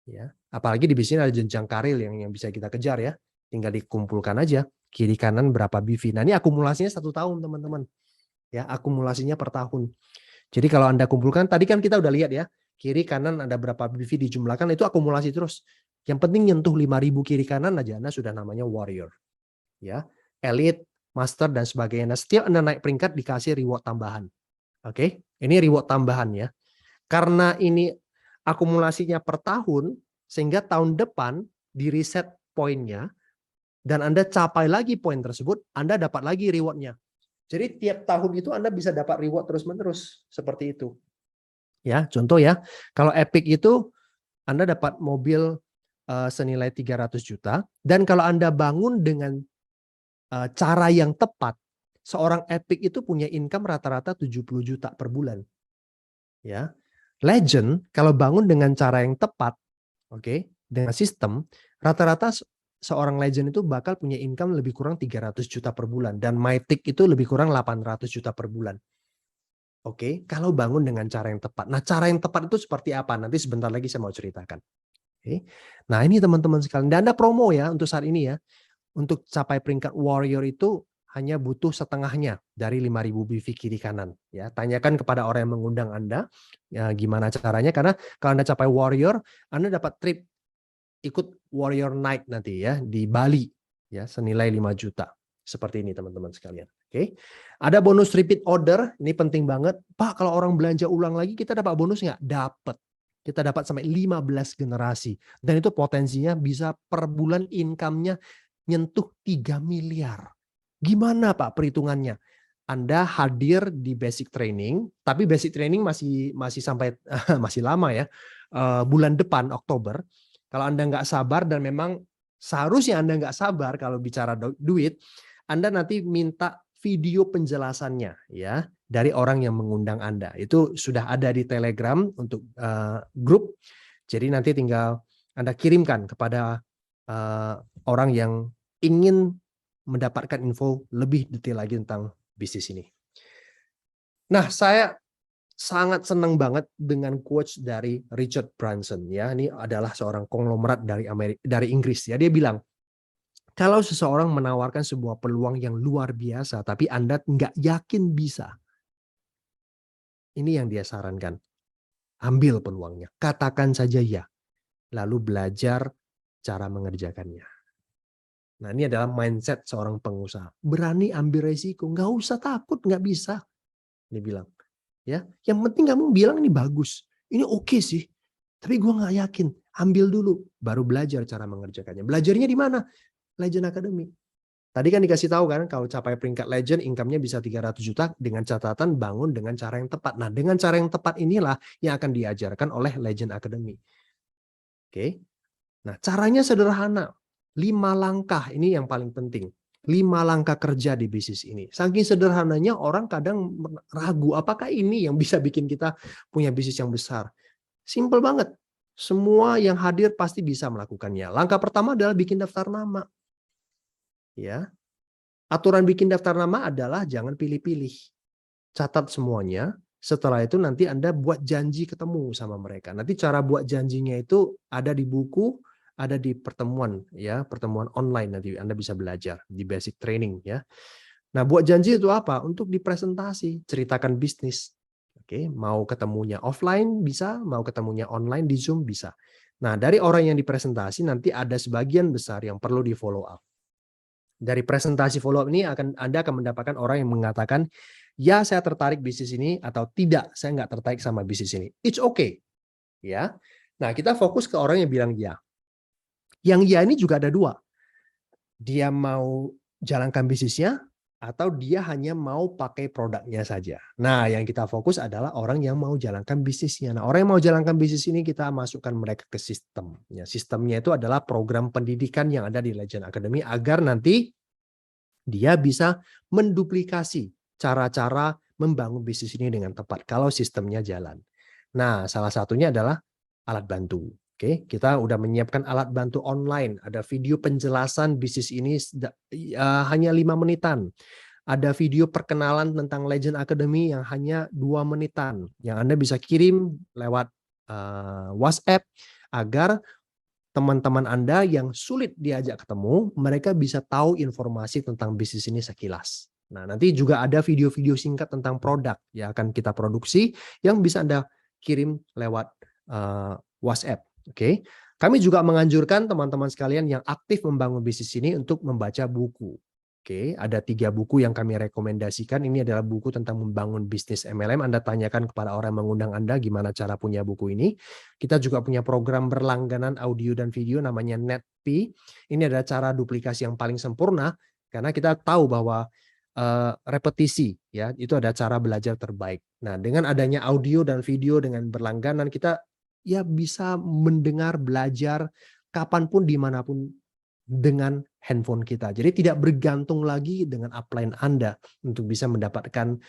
Ya, apalagi di bisnis ada jenjang karir yang bisa kita kejar ya. Tinggal dikumpulkan aja kiri kanan berapa BV. Nah, ini akumulasinya 1 tahun teman-teman. Ya, akumulasinya per tahun. Jadi kalau Anda kumpulkan, tadi kan kita udah lihat ya, kiri kanan ada berapa BV dijumlahkan, itu akumulasi terus. Yang penting nyentuh 5.000 kiri kanan aja, Anda sudah namanya warrior. Ya, elite, master dan sebagainya. Nah, setiap Anda naik peringkat dikasih reward tambahan. Oke, ini reward tambahan ya. Karena ini akumulasinya per tahun, sehingga tahun depan di reset poinnya, dan Anda capai lagi poin tersebut, Anda dapat lagi rewardnya. Jadi tiap tahun itu Anda bisa dapat reward terus-menerus seperti itu. Ya, contoh ya, kalau Epic itu Anda dapat mobil senilai 300 juta, dan kalau Anda bangun dengan cara yang tepat, seorang Epic itu punya income rata-rata 70 juta per bulan. Ya. Legend kalau bangun dengan cara yang tepat, oke, dengan sistem, rata-rata seorang legend itu bakal punya income lebih kurang 300 juta per bulan, dan Mythic itu lebih kurang 800 juta per bulan. Oke, kalau bangun dengan cara yang tepat. Nah, cara yang tepat itu seperti apa? Nanti sebentar lagi saya mau ceritakan. Oke. Nah, ini teman-teman sekalian. Dan ada promo ya untuk saat ini ya. Untuk capai peringkat warrior itu hanya butuh setengahnya dari 5.000 BV kiri kanan. Ya, tanyakan kepada orang yang mengundang Anda ya, gimana caranya. Karena kalau Anda capai warrior, Anda dapat trip ikut warrior night nanti ya di Bali ya, senilai 5 juta. Seperti ini teman-teman sekalian. Oke. Ada bonus repeat order, ini penting banget. Pak, kalau orang belanja ulang lagi kita dapat bonus nggak? Dapat. Kita dapat sampai 15 generasi. Dan itu potensinya bisa per bulan income-nya nyentuh 3 miliar. Gimana Pak perhitungannya? Anda hadir di basic training, tapi basic training masih sampai masih lama ya, bulan depan Oktober. Kalau Anda nggak sabar dan memang seharusnya Anda nggak sabar kalau bicara duit, Anda nanti minta video penjelasannya ya dari orang yang mengundang Anda. Itu sudah ada di Telegram untuk grup. Jadi nanti tinggal Anda kirimkan kepada orang yang ingin mendapatkan info lebih detail lagi tentang bisnis ini. Nah, saya sangat senang banget dengan quotes dari Richard Branson ya. Ini adalah seorang konglomerat dari Inggris ya. Dia bilang, kalau seseorang menawarkan sebuah peluang yang luar biasa, tapi Anda nggak yakin bisa, ini yang dia sarankan. Ambil peluangnya, katakan saja ya, lalu belajar cara mengerjakannya. Nah, ini adalah mindset seorang pengusaha. Berani ambil resiko, nggak usah takut, nggak bisa. Dia bilang, ya, yang penting kamu bilang ini bagus, ini oke sih, tapi gue nggak yakin. Ambil dulu, baru belajar cara mengerjakannya. Belajarnya di mana? Legend Academy. Tadi kan dikasih tahu kan, kalau capai peringkat Legend, income-nya bisa 300 juta dengan catatan bangun dengan cara yang tepat. Nah, dengan cara yang tepat inilah yang akan diajarkan oleh Legend Academy. Oke. Nah, caranya sederhana. 5 langkah ini yang paling penting. 5 langkah kerja di bisnis ini. Saking sederhananya orang kadang ragu, apakah ini yang bisa bikin kita punya bisnis yang besar? Simple banget. Semua yang hadir pasti bisa melakukannya. Langkah pertama adalah bikin daftar nama. Ya. Aturan bikin daftar nama adalah jangan pilih-pilih. Catat semuanya. Setelah itu nanti Anda buat janji ketemu sama mereka. Nanti cara buat janjinya itu ada di buku, ada di pertemuan ya, pertemuan online nanti Anda bisa belajar di basic training ya. Nah, buat janji itu apa? Untuk dipresentasi, ceritakan bisnis. Oke, mau ketemunya offline bisa, mau ketemunya online di Zoom bisa. Nah, dari orang yang dipresentasi nanti ada sebagian besar yang perlu di follow up. Dari presentasi follow up ini Anda akan mendapatkan orang yang mengatakan, ya saya tertarik bisnis ini, atau tidak, saya nggak tertarik sama bisnis ini. It's okay. Ya. Nah, kita fokus ke orang yang bilang ya. Yang ya ini juga ada 2. Dia mau jalankan bisnisnya, atau dia hanya mau pakai produknya saja. Nah, yang kita fokus adalah orang yang mau jalankan bisnisnya. Nah, orang yang mau jalankan bisnis ini kita masukkan mereka ke sistem. Ya, sistemnya itu adalah program pendidikan yang ada di Legend Academy agar nanti dia bisa menduplikasi cara-cara membangun bisnis ini dengan tepat kalau sistemnya jalan. Nah, salah satunya adalah alat bantu. Oke, kita udah menyiapkan alat bantu online. Ada video penjelasan bisnis ini hanya 5 menitan. Ada video perkenalan tentang Legend Academy yang hanya 2 menitan. Yang Anda bisa kirim lewat WhatsApp agar teman-teman Anda yang sulit diajak ketemu, mereka bisa tahu informasi tentang bisnis ini sekilas. Nah, nanti juga ada video-video singkat tentang produk yang akan kita produksi yang bisa Anda kirim lewat WhatsApp. Oke. Kami juga menganjurkan teman-teman sekalian yang aktif membangun bisnis ini untuk membaca buku. Oke, ada 3 buku yang kami rekomendasikan. Ini adalah buku tentang membangun bisnis MLM. Anda tanyakan kepada orang yang mengundang Anda gimana cara punya buku ini. Kita juga punya program berlangganan audio dan video namanya NetP. Ini adalah cara duplikasi yang paling sempurna karena kita tahu bahwa repetisi ya itu ada cara belajar terbaik. Nah, dengan adanya audio dan video dengan berlangganan kita ya bisa mendengar, belajar kapanpun dimanapun dengan handphone kita. Jadi tidak bergantung lagi dengan upline Anda untuk bisa mendapatkan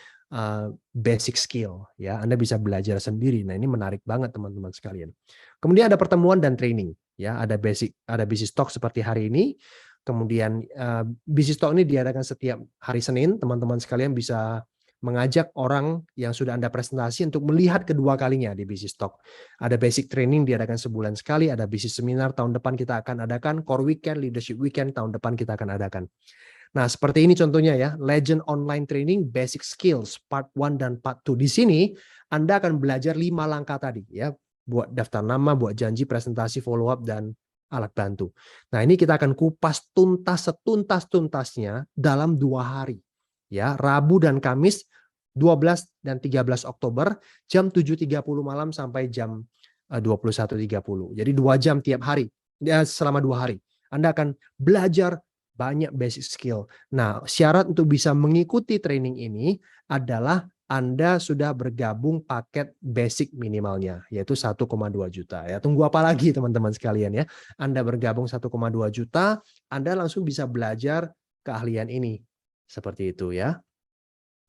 basic skill. Ya, Anda bisa belajar sendiri. Nah, ini menarik banget teman-teman sekalian. Kemudian ada pertemuan dan training. Ya, ada business talk seperti hari ini. Kemudian business talk ini diadakan setiap hari Senin. Teman-teman sekalian bisa mengajak orang yang sudah Anda presentasi untuk melihat kedua kalinya di business talk. Ada basic training diadakan sebulan sekali, ada business seminar tahun depan kita akan adakan, core weekend, leadership weekend tahun depan kita akan adakan. Nah, seperti ini contohnya ya, Legend Online Training Basic Skills Part 1 dan Part 2. Di sini Anda akan belajar 5 langkah tadi ya, buat daftar nama, buat janji, presentasi, follow up, dan alat bantu. Nah, ini kita akan kupas tuntas setuntas-tuntasnya dalam 2 hari. Ya, Rabu dan Kamis 12 dan 13 Oktober jam 7.30 malam sampai jam 21.30. Jadi 2 jam tiap hari. Ya, selama 2 hari. Anda akan belajar banyak basic skill. Nah, syarat untuk bisa mengikuti training ini adalah Anda sudah bergabung paket basic minimalnya, yaitu 1,2 juta. Ya, tunggu apa lagi teman-teman sekalian ya. Anda bergabung 1,2 juta, Anda langsung bisa belajar keahlian ini. Seperti itu ya.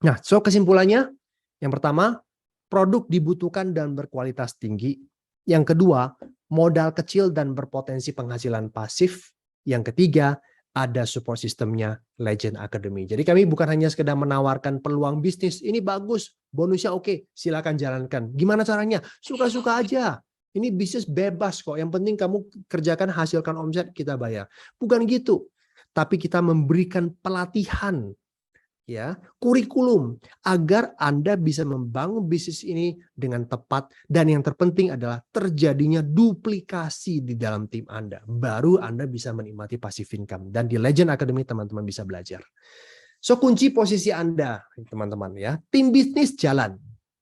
Nah, so kesimpulannya, yang pertama, produk dibutuhkan dan berkualitas tinggi. Yang kedua, modal kecil dan berpotensi penghasilan pasif. Yang ketiga, ada support sistemnya Legend Academy. Jadi kami bukan hanya sekedar menawarkan peluang bisnis, ini bagus, bonusnya oke, silakan jalankan. Gimana caranya? Suka-suka aja. Ini bisnis bebas kok, yang penting kamu kerjakan, hasilkan omset, kita bayar. Bukan gitu. Tapi kita memberikan pelatihan, ya, kurikulum agar Anda bisa membangun bisnis ini dengan tepat, dan yang terpenting adalah terjadinya duplikasi di dalam tim Anda. Baru Anda bisa menikmati passive income, dan di Legend Academy teman-teman bisa belajar. So kunci posisi Anda, teman-teman ya, tim bisnis jalan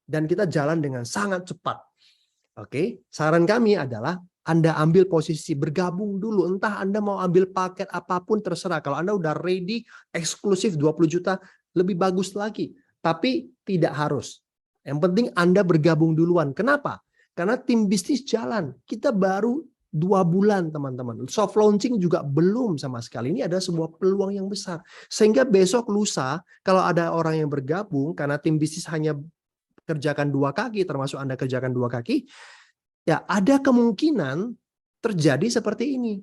dan kita jalan dengan sangat cepat. Oke, saran kami adalah Anda ambil posisi bergabung dulu. Entah Anda mau ambil paket apapun terserah. Kalau Anda udah ready, eksklusif 20 juta, lebih bagus lagi. Tapi tidak harus. Yang penting Anda bergabung duluan. Kenapa? Karena tim bisnis jalan. Kita baru 2 bulan teman-teman. Soft launching juga belum sama sekali. Ini ada sebuah peluang yang besar. Sehingga besok lusa, kalau ada orang yang bergabung, karena tim bisnis hanya kerjakan 2 kaki, termasuk Anda kerjakan 2 kaki, ya ada kemungkinan terjadi seperti ini.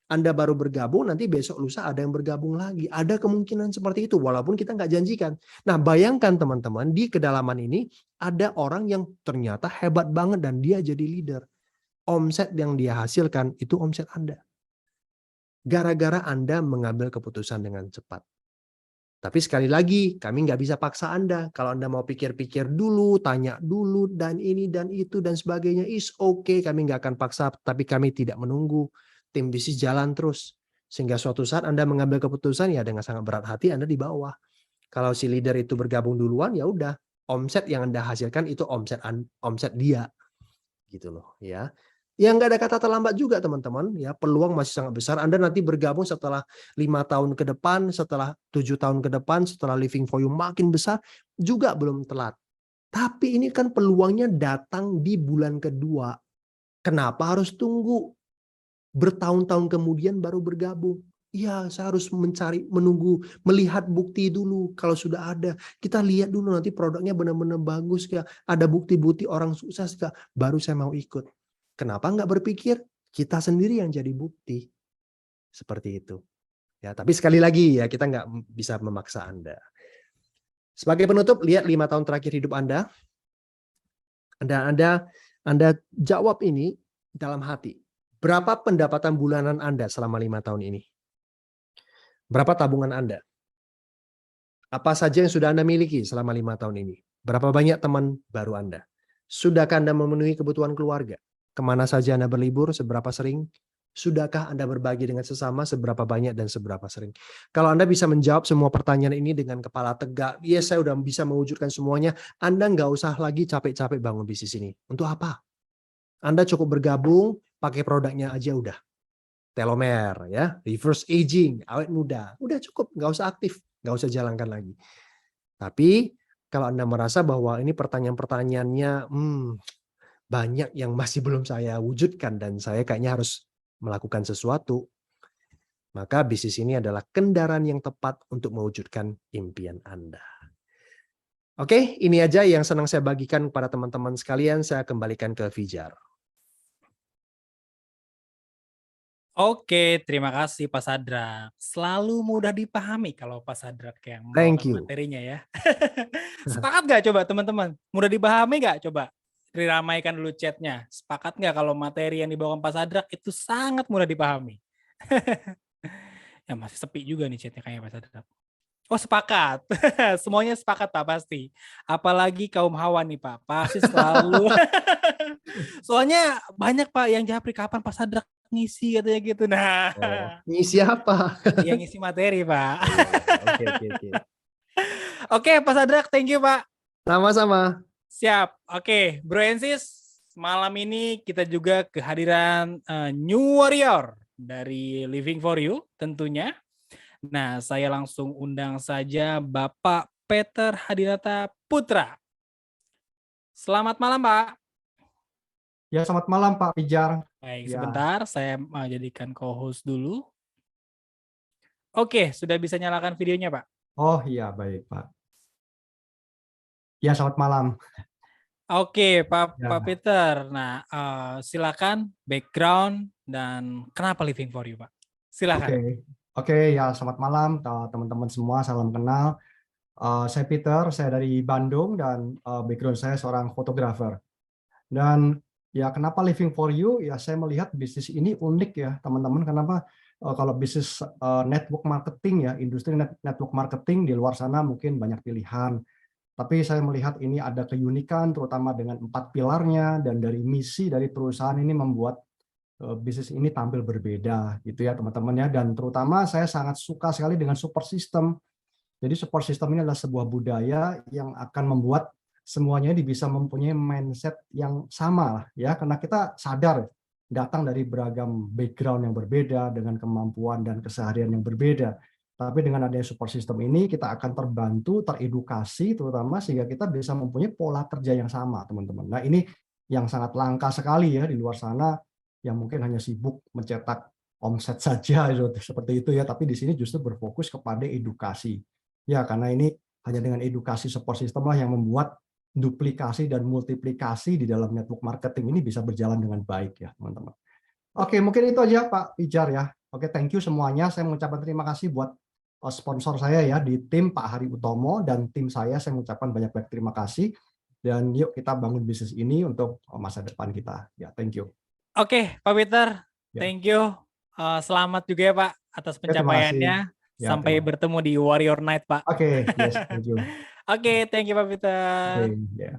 Anda baru bergabung, nanti besok lusa ada yang bergabung lagi. Ada kemungkinan seperti itu, walaupun kita nggak janjikan. Nah, bayangkan teman-teman, di kedalaman ini ada orang yang ternyata hebat banget dan dia jadi leader. Omset yang dia hasilkan itu omset Anda. Gara-gara Anda mengambil keputusan dengan cepat. Tapi sekali lagi, kami nggak bisa paksa Anda. Kalau Anda mau pikir-pikir dulu, tanya dulu, dan ini, dan itu, dan sebagainya, is okay. Kami nggak akan paksa, tapi kami tidak menunggu. Tim bisnis jalan terus. Sehingga suatu saat Anda mengambil keputusan, ya dengan sangat berat hati Anda di bawah. Kalau si leader itu bergabung duluan, ya udah. Omset yang Anda hasilkan itu omset dia. Gitu loh, ya. Yang nggak ada kata terlambat juga teman-teman, ya peluang masih sangat besar. Anda nanti bergabung setelah 5 tahun ke depan, setelah 7 tahun ke depan, setelah Living for You makin besar, juga belum telat. Tapi ini kan peluangnya datang di bulan kedua. Kenapa harus tunggu bertahun-tahun kemudian baru bergabung? Ya, saya harus menunggu, melihat bukti dulu. Kalau sudah ada, kita lihat dulu nanti produknya benar-benar bagus, ada bukti-bukti orang sukses, baru saya mau ikut. Kenapa nggak berpikir kita sendiri yang jadi bukti? Seperti itu. Ya, tapi sekali lagi ya, kita nggak bisa memaksa Anda. Sebagai penutup, lihat 5 tahun terakhir hidup Anda. Anda jawab ini dalam hati. Berapa pendapatan bulanan Anda selama 5 tahun ini? Berapa tabungan Anda? Apa saja yang sudah Anda miliki selama 5 tahun ini? Berapa banyak teman baru Anda? Sudahkah Anda memenuhi kebutuhan keluarga? Kemana saja Anda berlibur, seberapa sering? Sudahkah Anda berbagi dengan sesama, seberapa banyak dan seberapa sering? Kalau Anda bisa menjawab semua pertanyaan ini dengan kepala tegak, yes, saya udah bisa mewujudkan semuanya, Anda nggak usah lagi capek-capek bangun bisnis ini. Untuk apa? Anda cukup bergabung, pakai produknya aja udah. Telomer, ya, reverse aging, awet muda, udah cukup, nggak usah aktif, nggak usah jalankan lagi. Tapi kalau Anda merasa bahwa ini pertanyaan-pertanyaannya, banyak yang masih belum saya wujudkan dan saya kayaknya harus melakukan sesuatu, maka bisnis ini adalah kendaraan yang tepat untuk mewujudkan impian Anda. Oke, ini aja yang senang saya bagikan kepada teman-teman sekalian. Saya kembalikan ke Fijar. Oke, terima kasih Pak Sadrak. Selalu mudah dipahami kalau Pak Sadrak yang Thank membawakan you. materinya ya. Sepakat nggak coba teman-teman? Mudah dipahami nggak coba? Diramaikan dulu chatnya. Sepakat nggak kalau materi yang dibawakan Pak Sadrak itu sangat mudah dipahami? Ya masih sepi juga nih chatnya kayak Pak Sadrak. Oh sepakat. Semuanya sepakat Pak pasti. Apalagi kaum hawa nih Pak. Pasti selalu. Soalnya banyak Pak yang japri kapan Pak Sadrak ngisi katanya gitu. Nah. Ngisi apa? Yang ngisi materi Pak. Oke. Oke Pak Sadrak, thank you Pak. Sama-sama. Siap. Oke, Bro Ensis, malam ini kita juga kehadiran new warrior dari Living for You tentunya. Nah, saya langsung undang saja Bapak Peter Hadinata Putra. Selamat malam, Pak. Ya, selamat malam Pak Pijar. Baik, Ya. sebentar saya mau jadikan co-host dulu. Oke, sudah bisa nyalakan videonya, Pak. Oh iya, baik Pak. Ya, selamat malam. Oke, Pak Ya. Peter. Nah, silakan background dan kenapa Living for You, Pak? Silakan. Oke, ya selamat malam teman-teman semua, salam kenal. Saya Peter, saya dari Bandung dan background saya seorang fotografer. Dan ya kenapa Living for You? Ya saya melihat bisnis ini unik ya teman-teman. Kenapa? Kalau bisnis network marketing ya, industri network marketing di luar sana mungkin banyak pilihan. Tapi saya melihat ini ada keunikan terutama dengan 4 pilarnya dan dari misi dari perusahaan ini membuat bisnis ini tampil berbeda gitu ya teman-teman ya. Dan terutama saya sangat suka sekali dengan support system. Jadi support system ini adalah sebuah budaya yang akan membuat semuanya bisa mempunyai mindset yang sama lah ya, karena kita sadar datang dari beragam background yang berbeda dengan kemampuan dan keseharian yang berbeda. Tapi dengan adanya support system ini kita akan terbantu, teredukasi terutama sehingga kita bisa mempunyai pola kerja yang sama, teman-teman. Nah, ini yang sangat langka sekali ya di luar sana yang mungkin hanya sibuk mencetak omset saja seperti itu ya, tapi di sini justru berfokus kepada edukasi. Ya, karena ini hanya dengan edukasi support system lah yang membuat duplikasi dan multiplikasi di dalam network marketing ini bisa berjalan dengan baik ya, teman-teman. Oke, mungkin itu aja Pak Pijar ya. Oke, thank you semuanya. Saya mengucapkan terima kasih buat sponsor saya ya di tim Pak Hari Utomo dan tim saya mengucapkan banyak-banyak terima kasih. Dan yuk kita bangun bisnis ini untuk masa depan kita. Ya, thank you. Oke, Pak Peter, Ya. thank you. Selamat juga ya Pak atas Ya, terima kasih. pencapaiannya. Ya, Sampai terima kasih. bertemu di Warrior Night, Pak. Oke, yes, thank you. Oke, thank you Pak Peter. Oke, ya.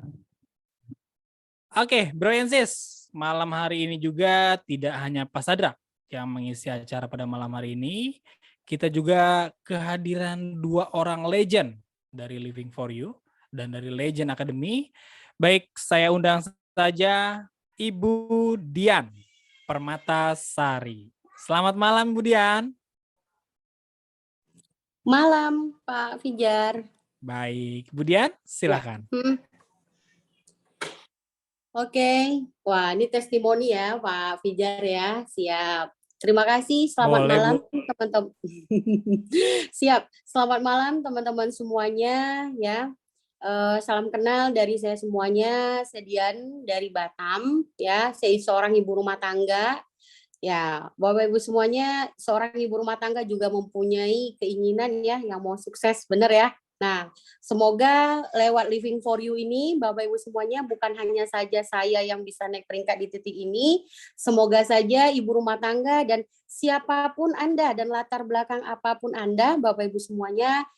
Oke, Bro and Sis, malam hari ini juga tidak hanya Pak Sadrak yang mengisi acara pada malam hari ini, kita juga kehadiran 2 orang legend dari Living for You dan dari Legend Academy. Baik, saya undang saja Ibu Dian Permatasari. Selamat malam, Bu Dian. Malam, Pak Fijar. Baik, Bu Dian, silakan. Oke, wah ini testimoni ya Pak Fijar ya, siap. Terima kasih, selamat Boleh, malam Bu. teman-teman. Siap, selamat malam teman-teman semuanya ya. Salam kenal dari saya semuanya, saya Dian dari Batam ya, saya seorang ibu rumah tangga. Ya, Bapak Ibu semuanya, seorang ibu rumah tangga juga mempunyai keinginan ya yang mau sukses, benar ya. Nah, semoga lewat Living for You ini, Bapak Ibu semuanya, bukan hanya saja saya yang bisa naik peringkat di titik ini, semoga saja ibu rumah tangga dan siapapun Anda dan latar belakang apapun Anda, Bapak Ibu semuanya,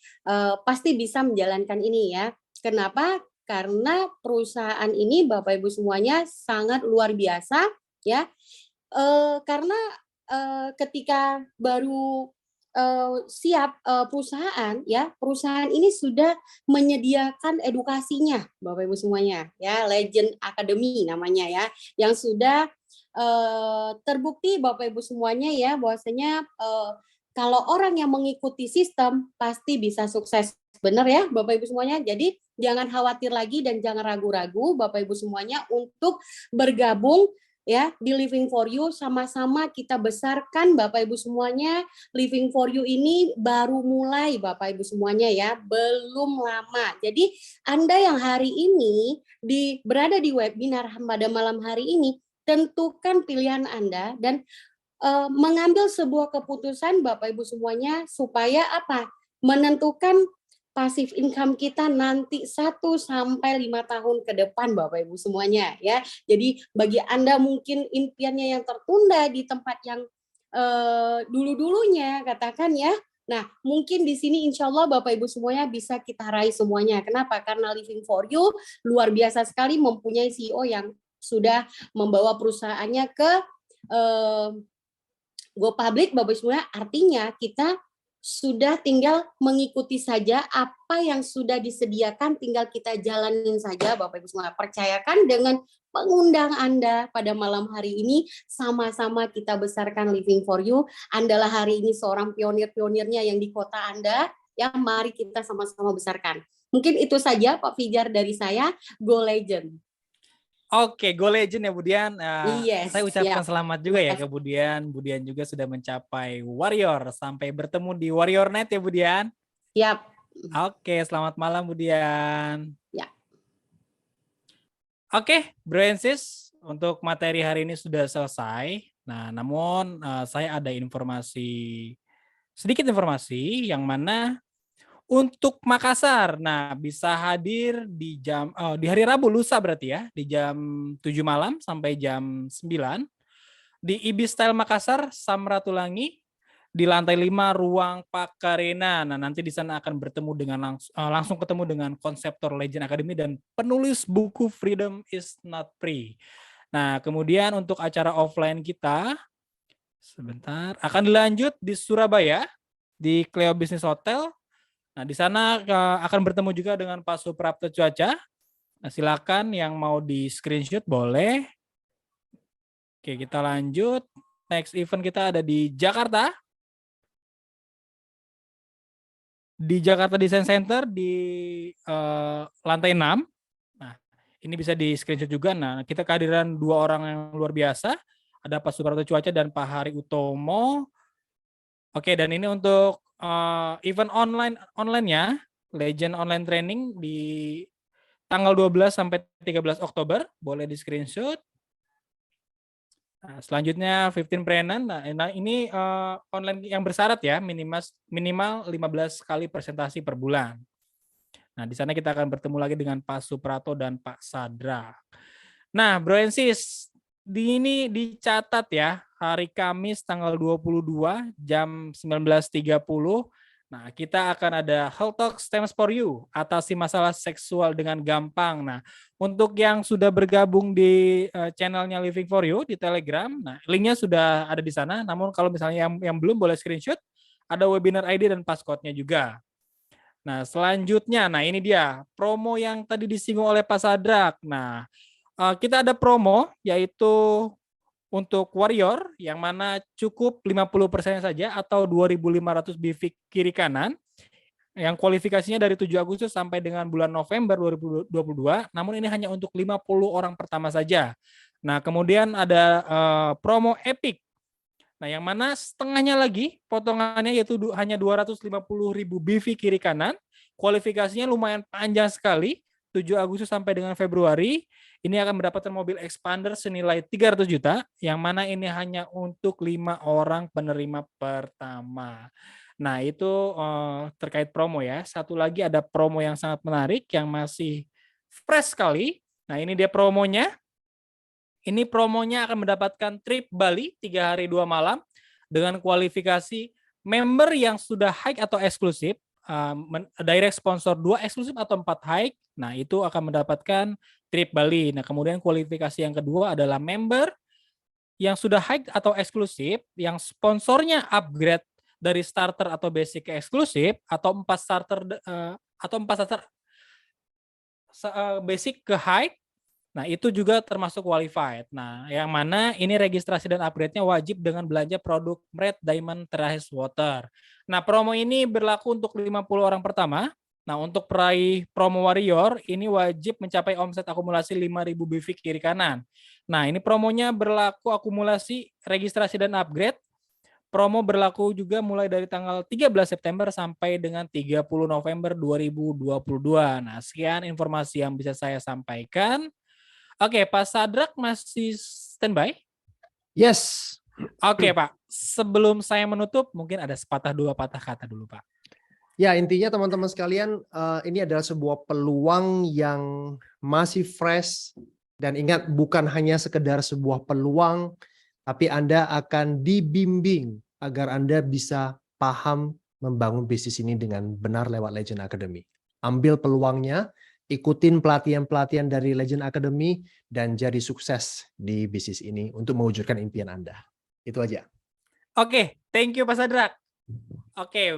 pasti bisa menjalankan ini ya. Kenapa? Karena perusahaan ini, Bapak Ibu semuanya, sangat luar biasa ya. Karena ketika baru siap perusahaan ini sudah menyediakan edukasinya, Bapak Ibu semuanya, ya Legend Academy namanya ya, yang sudah terbukti Bapak Ibu semuanya ya, bahwasanya kalau orang yang mengikuti sistem pasti bisa sukses, benar ya Bapak Ibu semuanya. Jadi jangan khawatir lagi dan jangan ragu-ragu Bapak Ibu semuanya untuk bergabung ya di Living for You, sama-sama kita besarkan Bapak Ibu semuanya. Living for You ini baru mulai Bapak Ibu semuanya ya, belum lama. Jadi Anda yang hari ini berada di webinar pada malam hari ini, tentukan pilihan Anda dan mengambil sebuah keputusan Bapak Ibu semuanya supaya apa? Menentukan pasif income kita nanti 1 sampai 5 tahun ke depan Bapak Ibu semuanya ya. Jadi bagi Anda mungkin impiannya yang tertunda di tempat yang dulu-dulunya katakan ya. Nah, mungkin di sini insya Allah Bapak Ibu semuanya bisa kita raih semuanya. Kenapa? Karena Living for You luar biasa sekali mempunyai CEO yang sudah membawa perusahaannya ke go public Bapak Ibu semuanya. Artinya kita sudah tinggal mengikuti saja apa yang sudah disediakan, tinggal kita jalanin saja Bapak Ibu semua. Percayakan dengan pengundang Anda pada malam hari ini, sama-sama kita besarkan Living for You. Andalah hari ini seorang pionir-pionirnya yang di kota Anda, ya mari kita sama-sama besarkan. Mungkin itu saja Pak Fijar dari saya, Go Legend. Oke, Go Legend ya Budian. Yes, Saya ucapkan siap. selamat juga ya ke Budian. Budian juga sudah mencapai Warrior. Sampai bertemu di Warrior Night ya Budian. Siap. Oke, selamat malam Budian. Ya. Oke, Bro and Sis, untuk materi hari ini sudah selesai. Nah, namun saya ada sedikit informasi yang mana untuk Makassar, nah bisa hadir di hari Rabu lusa berarti ya, di jam 7 malam sampai jam 9 di Ibis Style Makassar, Samratulangi, di lantai 5 ruang Pakarena. Nah, nanti di sana akan bertemu dengan langsung ketemu dengan konseptor Legend Academy dan penulis buku Freedom is Not Free. Nah, kemudian untuk acara offline kita sebentar akan dilanjut di Surabaya di Cleo Business Hotel. Nah, di sana akan bertemu juga dengan Pak Suprapto Cuaca. Nah, silakan yang mau di screenshot boleh. Oke, kita lanjut. Next event kita ada di Jakarta. Di Jakarta Design Center di lantai 6. Nah, ini bisa di screenshot juga. Nah, kita kehadiran 2 orang yang luar biasa. Ada Pak Suprapto Cuaca dan Pak Hari Utomo. Oke, dan ini untuk event online-nya Legend Online Training di tanggal 12 sampai 13 Oktober, boleh di screenshot. Nah, selanjutnya 15 Prenan. Nah ini online yang bersyarat ya, minimal 15 kali presentasi per bulan. Nah, di sana kita akan bertemu lagi dengan Pak Suprato dan Pak Sadra. Nah, Bro and Sis, ini dicatat ya, hari Kamis tanggal 22 jam 19.30. Nah, kita akan ada Health Talk Stems for You, atasi masalah seksual dengan gampang. Nah, untuk yang sudah bergabung di channelnya Living for You di Telegram, nah linknya sudah ada di sana. Namun kalau misalnya yang belum boleh screenshot, ada webinar ID dan passcode-nya juga. Nah, selanjutnya, nah ini dia promo yang tadi disinggung oleh Pak Sadrak. Nah, kita ada promo yaitu untuk Warrior yang mana cukup 50% saja atau 2.500 BV kiri kanan yang kualifikasinya dari 7 Agustus sampai dengan bulan November 2022, namun ini hanya untuk 50 orang pertama saja. Nah, kemudian ada promo Epic. Nah, yang mana setengahnya lagi potongannya yaitu hanya 250.000 BV kiri kanan. Kualifikasinya lumayan panjang sekali, 7 Agustus sampai dengan Februari. Ini akan mendapatkan mobil expander senilai 300 juta, yang mana ini hanya untuk 5 orang penerima pertama. Nah, itu terkait promo ya. Satu lagi ada promo yang sangat menarik, yang masih fresh sekali. Nah, ini dia promonya. Ini promonya akan mendapatkan trip Bali 3 hari 2 malam dengan kualifikasi member yang sudah hike atau eksklusif, direct sponsor 2 eksklusif atau 4 hike. Nah, itu akan mendapatkan trip Bali. Nah, kemudian kualifikasi yang kedua adalah member yang sudah hike atau eksklusif, yang sponsornya upgrade dari starter atau basic ke eksklusif, atau 4 starter basic ke hike. Nah, itu juga termasuk qualified. Nah, yang mana ini registrasi dan upgrade-nya wajib dengan belanja produk Red Diamond Terrace Water. Nah, promo ini berlaku untuk 50 orang pertama. Nah, untuk peraih promo Warrior, ini wajib mencapai omset akumulasi 5.000 BV kiri kanan. Nah, ini promonya berlaku akumulasi, registrasi, dan upgrade. Promo berlaku juga mulai dari tanggal 13 September sampai dengan 30 November 2022. Nah, sekian informasi yang bisa saya sampaikan. Oke, Pak Sadrak masih standby? Yes. Oke, Pak. Sebelum saya menutup, mungkin ada sepatah dua patah kata dulu, Pak. Ya, intinya teman-teman sekalian, ini adalah sebuah peluang yang masih fresh. Dan ingat, bukan hanya sekedar sebuah peluang, tapi Anda akan dibimbing agar Anda bisa paham membangun bisnis ini dengan benar lewat Legend Academy. Ambil peluangnya, ikutin pelatihan-pelatihan dari Legend Academy, dan jadi sukses di bisnis ini untuk mewujudkan impian Anda. Itu aja. Oke, thank you Pak Sadrak. Oke,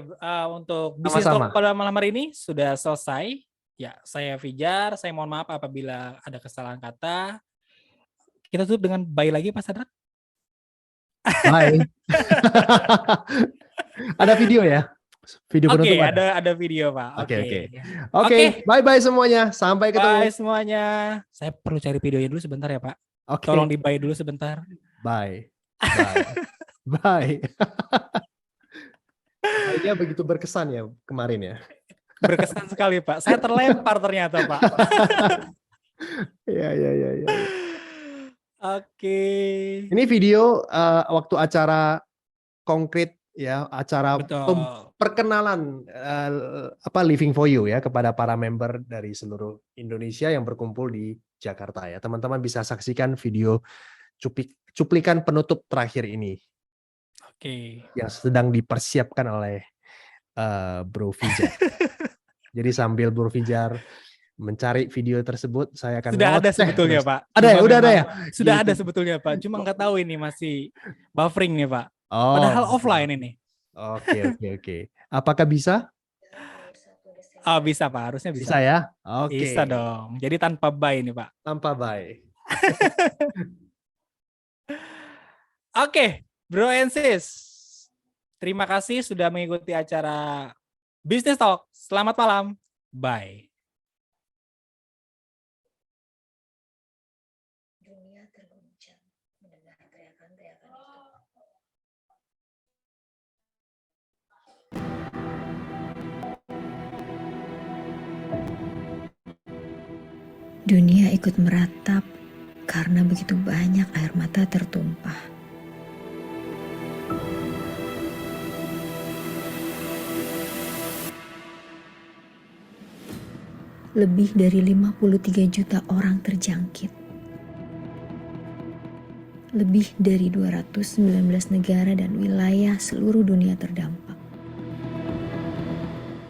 untuk bisnis Sama-sama. talk pada malam hari ini sudah selesai. Ya, saya Fijar. Saya mohon maaf apabila ada kesalahan kata. Kita tutup dengan bye lagi, Pak Sadrak. Bye. Ada video ya? Video Oke, penutup ada? ada video, Pak. Oke, Oke. oke. Oke, bye-bye semuanya. Sampai ketemu. Bye semuanya. Saya perlu cari videonya dulu sebentar ya, Pak. Oke. Tolong di-bye dulu sebentar. Bye. Bye. Bye. Kayaknya begitu berkesan ya kemarin ya. Berkesan sekali, Pak. Saya terlempar ternyata, Pak. Iya. Oke. Ini video waktu acara konkret ya, acara Betul. perkenalan Living for You ya kepada para member dari seluruh Indonesia yang berkumpul di Jakarta ya. Teman-teman bisa saksikan video cuplikan penutup terakhir ini. Oke. Yang sedang dipersiapkan oleh Bro Fijar. Jadi sambil Bro Fijar mencari video tersebut, saya akan Sudah ada ngoceh sebetulnya, terus. Pak. Ada ya, Cuma udah ada memang ya. Sudah Gitu. ada sebetulnya, Pak. Cuma nggak tahu ini masih buffering nih, Pak. Oh. Padahal offline ini. Oke. Apakah bisa? Oh, bisa, Pak. Harusnya bisa. Bisa ya? Oke. Bisa dong. Jadi tanpa bye nih, Pak. Tanpa bye. Oke, Bro and Sis. Terima kasih sudah mengikuti acara Business Talk. Selamat malam. Bye. Dunia terguncang mendengar teriakan-teriakan itu. Dunia ikut meratap karena begitu banyak air mata tertumpah. Lebih dari 53 juta orang terjangkit. Lebih dari 219 negara dan wilayah seluruh dunia terdampak.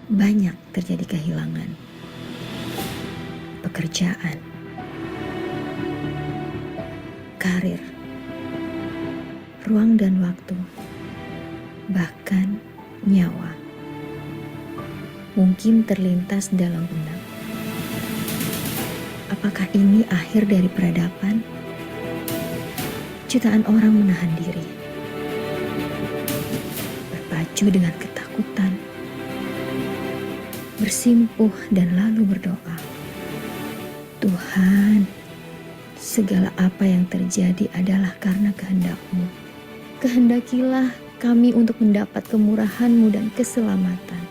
Banyak terjadi kehilangan. Pekerjaan. Karir. Ruang dan waktu. Bahkan nyawa. Mungkin terlintas dalam benak. Apakah ini akhir dari peradaban? Jutaan orang menahan diri, berpacu dengan ketakutan, bersimpuh dan lalu berdoa. Tuhan, segala apa yang terjadi adalah karena kehendak-Mu. Kehendakilah kami untuk mendapat kemurahan-Mu dan keselamatan.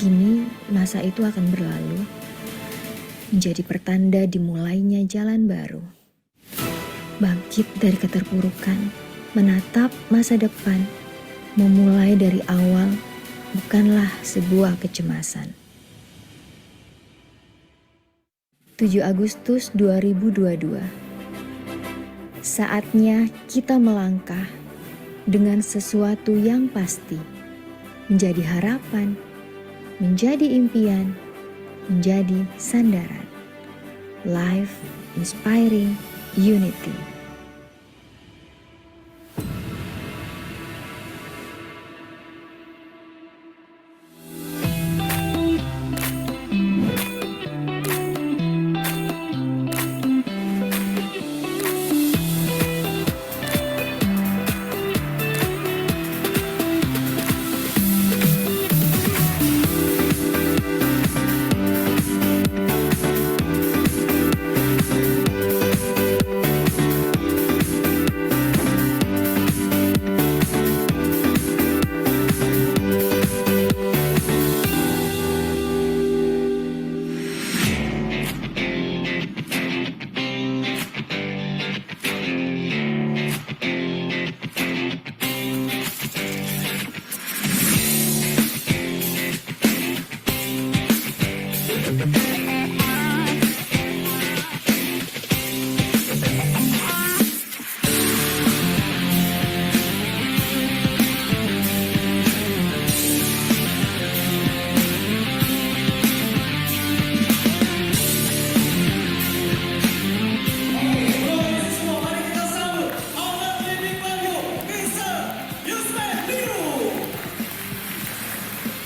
Kini masa itu akan berlalu, menjadi pertanda dimulainya jalan baru. Bangkit dari keterpurukan, menatap masa depan, memulai dari awal bukanlah sebuah kecemasan. 7 Agustus 2022. Saatnya kita melangkah dengan sesuatu yang pasti, menjadi harapan, menjadi impian, menjadi sandaran. Life Inspiring Unity.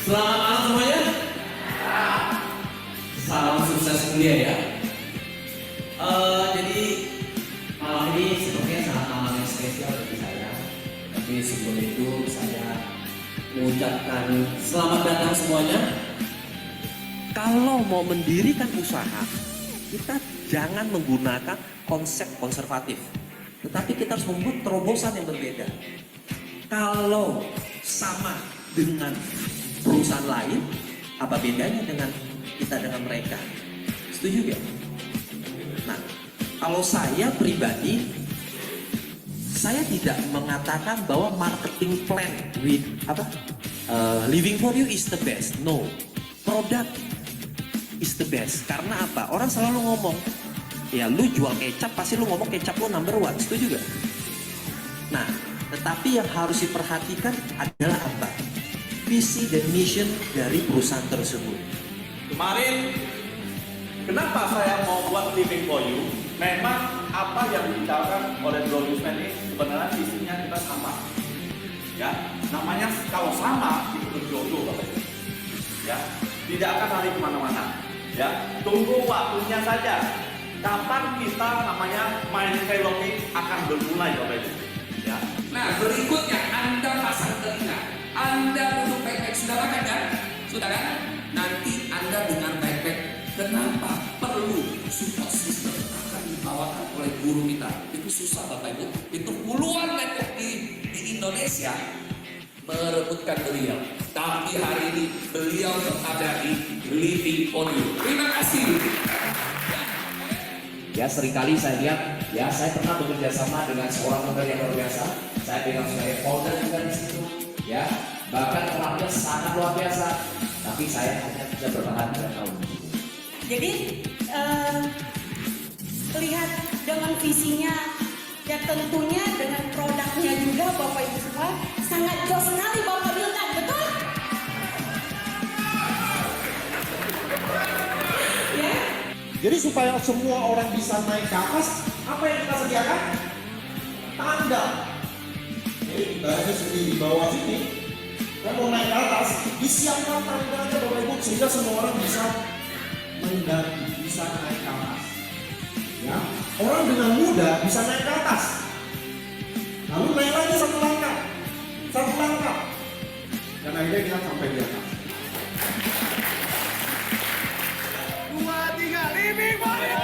Selamat malam semuanya. Salam sukses kuliah ya. Jadi malam ini sepertinya sangat malam yang spesial bagi saya. Tapi sebelum itu saya mengucapkan selamat datang semuanya. Kalau mau mendirikan usaha, kita jangan menggunakan konsep konservatif. Tetapi kita harus membuat terobosan yang berbeda. Kalau sama dengan perusahaan lain, apa bedanya dengan kita dengan mereka? Setuju ya? Nah, kalau saya pribadi, saya tidak mengatakan bahwa marketing plan with Living for You is the best. No, product is the best. Karena apa? Orang selalu ngomong, ya lu jual kecap pasti lu ngomong kecap lu number one. Setuju gak? Nah, tetapi yang harus diperhatikan adalah apa? Visi dan mission dari perusahaan tersebut. Kemarin, kenapa saya mau buat Living for You? Memang apa yang dibicarakan oleh Bro Yusman ini sebenarnya visinya kita sama. Ya, namanya kalau sama itu berjodoh, Bapak Ibu. Ya, tidak akan lari kemana-mana. Ya, tunggu waktunya saja. Kapan kita namanya main vlogging akan bermulai, Bapak Ibu. Ya. Nah, berikutnya Anda pasang telinga. Anda duduk baik-baik. Sudah makan kan? Sudah kan? Nanti Anda dengar baik-baik. Kenapa perlu support system akan dibawakan oleh guru kita? Itu susah Bapak Ibu. Itu puluhan network di Indonesia merebutkan beliau. Tapi hari ini beliau berada di Living for You. Terima kasih. Ya, seringkali saya lihat, ya saya pernah bekerja sama dengan seorang model yang luar biasa. Saya pegang sebagai founder juga di situ, ya. Bahkan orangnya sangat luar biasa. Tapi saya hanya bisa bertahan 3 tahun. Jadi lihat dengan visinya dan tentunya dengan produknya juga Bapak Ibu semua sangat jos sekali Bapak Wildan, betul? Ya. Jadi supaya semua orang bisa naik ke atas, apa yang kita sediakan? Tanda. Jadi kita ada di bawah sini, kita mau naik ke atas, disiapkan tandanya Bapak Ibu sehingga semua orang bisa mendaki, bisa naik ke atas. Ya, orang dengan mudah bisa naik ke atas. Lalu naik lagi satu langkah, dan akhirnya kita sampai di atas. 2, 3, Living for You.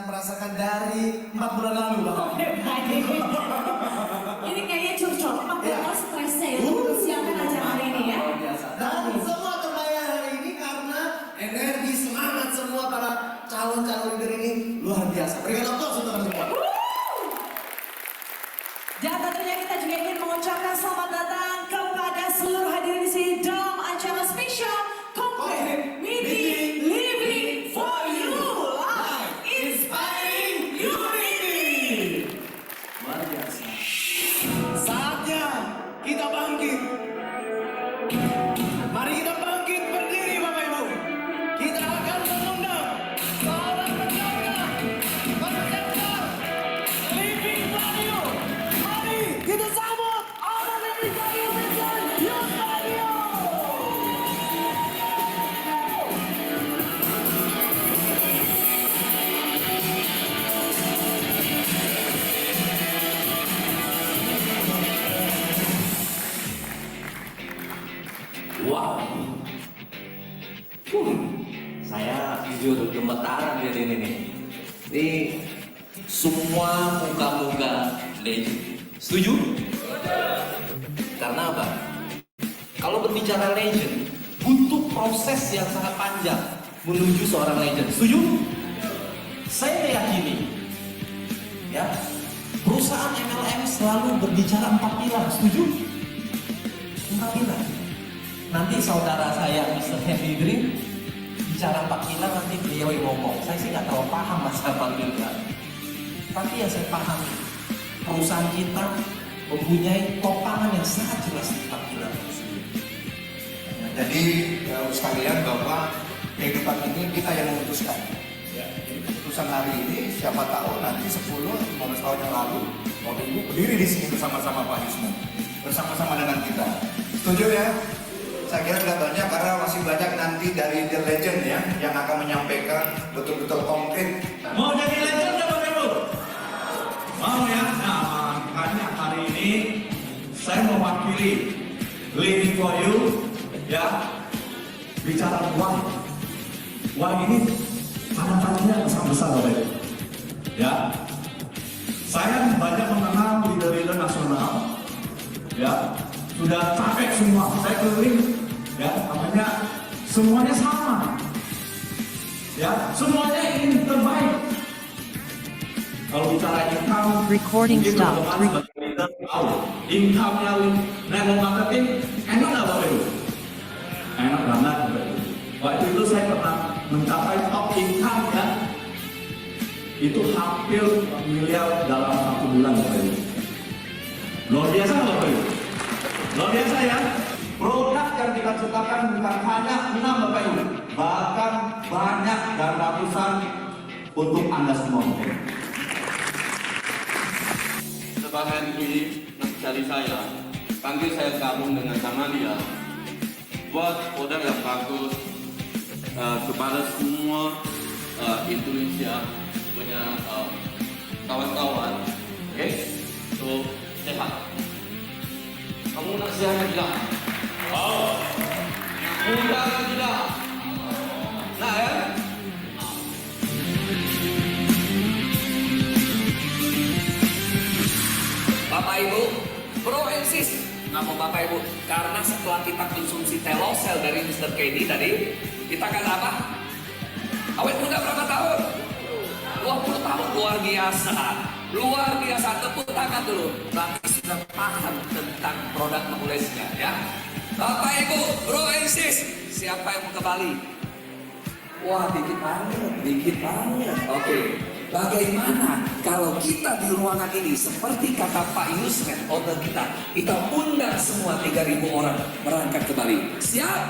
merasakan dari 4 bulan lalu, Bapak. Ini kayaknya curcol, Pak. Stresnya ya, untuk siapkan acara hari ini ya. Dan semua terbayar hari ini karena energi semangat semua para calon-calon leader ini luar biasa. Berikan aplaus untuk semua. Dan tentunya kita juga ingin mengucapkan selamat datang kepada seluruh hadirin di sini dalam acara spesial Konkret Meeting Living for You Live Inspiring Unity. Luar Wow. Saya jujur gemetaran lihat ini nih. Ini semua muka-muka legend. Setuju? Karena apa? Kalau berbicara legend, butuh proses yang sangat panjang menuju seorang legend. Setuju? Saya meyakini, ya, perusahaan MLM selalu berbicara 4 pilar. Setuju? 4 pilar. Nanti saudara saya Mr. Henry Dream bicara 4 pilar, nanti beliau yang ngomong. Saya sih nggak terlalu paham masalah 4 pilar. Tapi yang saya pahami, perusahaan kita mempunyai topangan yang sangat jelas di 4 pilar tersebut. Jadi sekalian bahwa kehidupan ini kita yang memutuskan. Keputusan hari ini, siapa tahu nanti 10-15 tahun yang lalu Bapak Ibu berdiri di sini bersama-sama Pak Yusman, bersama-sama dengan kita. Setuju ya? Saya kira sudah banyak karena masih banyak nanti dari The Legend ya yang akan menyampaikan betul-betul konkret. Mau jadi legend nggak Bapak Ibu? Mau ya? Nah, makanya hari ini saya mewakili Living for You ya, bicara uang. Uang ini tanda-tandanya sangat besar Bapak Ibu. Ya, saya banyak mengenal leader-leader nasional ya, sudah capek semua, saya keliling ya, namanya semuanya sama ya, semuanya ingin terbaik. Kalau bicara income, recording stop. Income-nya network marketing enak nggak Bapak Ibu? Enak banget Bapak Ibu. Waktu itu saya pernah mencapai top income ya, itu hampir miliar dalam 1 bulan Bapak Ibu. Luar biasa Bapak Ibu. Luar biasa ya. Produk yang kita ciptakan bukan hanya 6 Bapak Ibu, bahkan banyak dan ratusan untuk Anda semua. Sebagai ini dari saya, panggil saya gabung dengan Samalia, buat produk yang bagus kepada semua Indonesia punya kawan-kawan. Oke, so sehat. Kamu nak sihat tidak? Oh, mudah tidak? Nah ya. Bapak Ibu, Bro and Sis, nama Bapak Ibu, karena setelah kita konsumsi telosel dari Mr. Kenny tadi, kita akan apa? Awet muda berapa tahun? 20 tahun, luar biasa. Luar biasa, tepuk tangan dulu. Berarti sudah paham tentang produk menulisnya ya. Bapak Ibu, Bro and Sis, siapa yang mau ke Bali? Wah, dikit banget. Oke. Bagaimana kalau kita di ruangan ini seperti kata Pak Yusman, owner kita undang semua 3.000 orang berangkat ke Bali. Siap?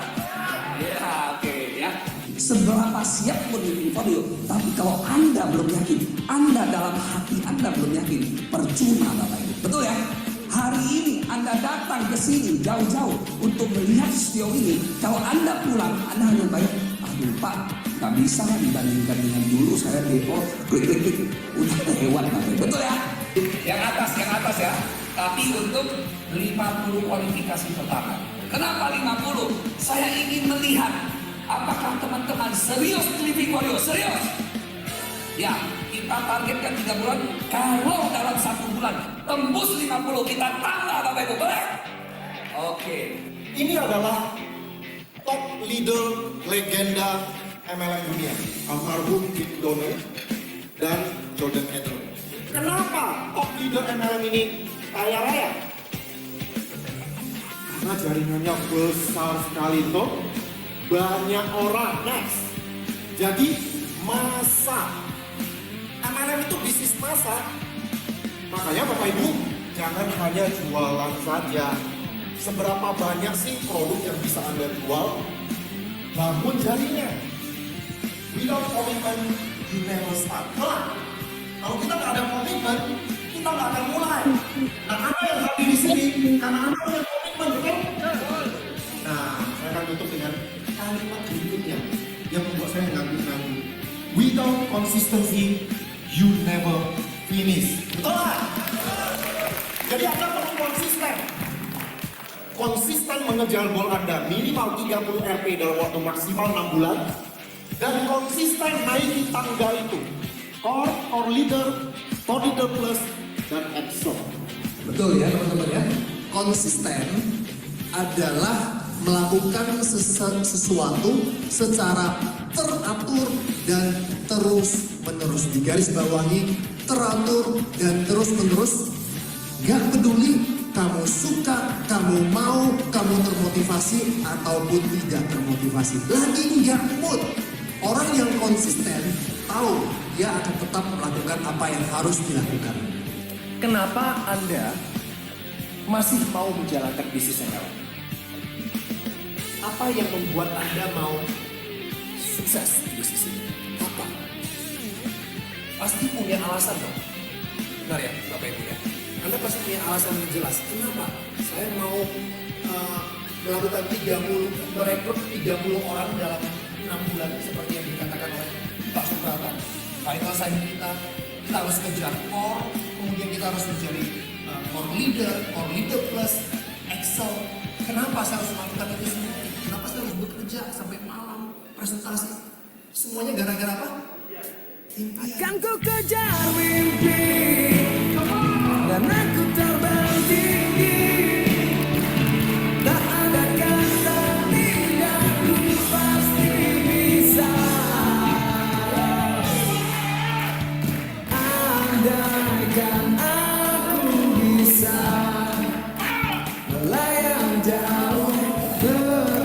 Ya, oke ya. Seberapa siap pun Living for You, tapi kalau Anda belum yakin, Anda dalam hati Anda belum yakin, percuma Bapak Ibu. Betul ya? Hari ini Anda datang ke sini jauh-jauh untuk melihat studio ini. Kalau Anda pulang, Anda hanya baik, aduh Pak, gak bisa lah dibandingkan dengan dulu saya depo, udah hewan Bapak Ibu. Betul ya? Yang atas ya. Tapi untuk 50 kualifikasi pertama. Kenapa 50? Saya ingin melihat apakah teman-teman serius Living for You? Serius? Ya, kita targetkan 3 bulan. Kalau dalam 1 bulan tembus 50, kita tambah Bapak Ibu. Boleh? Oke. Ini adalah top leader legenda MLM dunia, almarhum Dick Donner dan Jordan Edel. Kenapa top leader MLM ini kaya raya? Karena jaringannya besar sekali tuh, banyak orang. Next, jadi masa MLM itu bisnis masa. Makanya Bapak Ibu jangan hanya jualan saja. Seberapa banyak sih produk yang bisa Anda jual? Bangun jaringan. Without commitment, you never start. Kalau kita nggak ada komitmen, kita nggak akan mulai. Nah, Anda yang hadir di sini, karena Anda punya consistency, you never finish. Betul nggak? Jadi Anda perlu konsisten. Konsisten mengejar goal Anda minimal 30 RP dalam waktu maksimal 6 bulan. Dan konsisten naiki tangga itu. Core leader, core leader plus, dan Excel. Betul ya teman-teman ya. Konsisten adalah melakukan sesuatu secara teratur dan terus-menerus. Di garis bawahi, teratur dan terus-menerus. Gak peduli kamu suka, kamu mau, kamu termotivasi ataupun tidak termotivasi. Lagi gak mood. Orang yang konsisten tahu dia akan tetap melakukan apa yang harus dilakukan. Kenapa Anda masih mau menjalankan bisnis yang lain? Apa yang membuat Anda mau sukses di bisnis ini? Apa? Pasti punya alasan dong. Benar ya Bapak Ibu ya? Anda pasti punya alasan yang jelas. Kenapa? Saya mau melakukan merekrut 30 orang dalam 6 bulan seperti yang dikatakan oleh Pak Suprata. Final sign kita harus kejar core, kemudian kita harus mencari core leader plus, Excel. Kenapa saya harus melakukan itu semua? Kenapa saya harus bekerja sampai malam, presentasi? Semuanya gara-gara apa? Impian. Akan ku kejar mimpi dan aku terbang tinggi. Tak ada kata tidak, ku pasti bisa. Andaikan aku bisa melayang jauh ke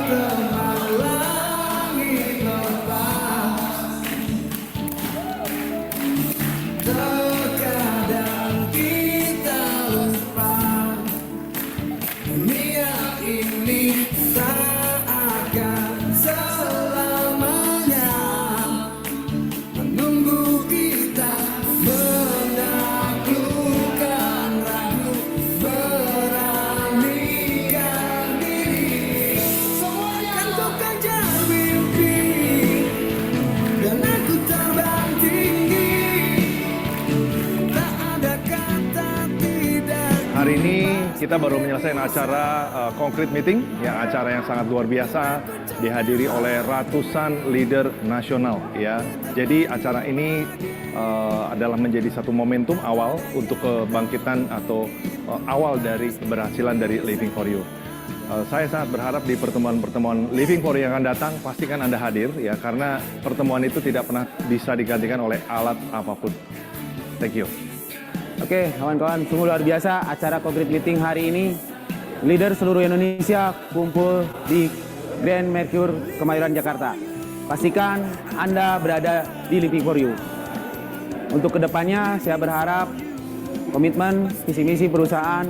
teman langit lepas. Terkadang kita lupa dunia ini tak akan selamanya menunggu kita menaklukkan ragu, beranikan diri. Semuanya kau kejar mimpi dan aku terbang tinggi. Tak ada kata tidak. Hari ini kita baru menyelesaikan acara Concrete Meeting, ya acara yang sangat luar biasa dihadiri oleh ratusan leader nasional, ya. Jadi acara ini adalah menjadi satu momentum awal untuk kebangkitan atau awal dari keberhasilan dari Living for You. Saya sangat berharap di pertemuan-pertemuan Living for You yang akan datang pastikan Anda hadir, ya, karena pertemuan itu tidak pernah bisa digantikan oleh alat apapun. Thank you. Oke, kawan-kawan, sungguh luar biasa acara Concrete Meeting hari ini. Leader seluruh Indonesia kumpul di Grand Mercure Kemayoran, Jakarta. Pastikan Anda berada di Living for You. Untuk kedepannya, saya berharap komitmen, visi misi perusahaan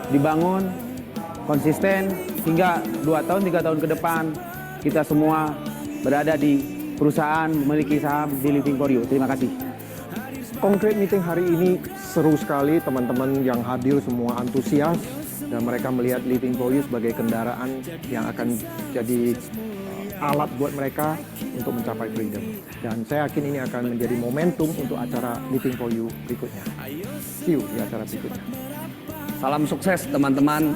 dibangun konsisten hingga 2 tahun, 3 tahun ke depan kita semua berada di perusahaan memiliki saham di Living for You. Terima kasih. Concrete Meeting hari ini seru sekali, teman-teman yang hadir semua antusias dan mereka melihat Living for You sebagai kendaraan yang akan jadi alat buat mereka untuk mencapai freedom. Dan saya yakin ini akan menjadi momentum untuk acara Living for You berikutnya. See you di acara berikutnya. Salam sukses teman-teman,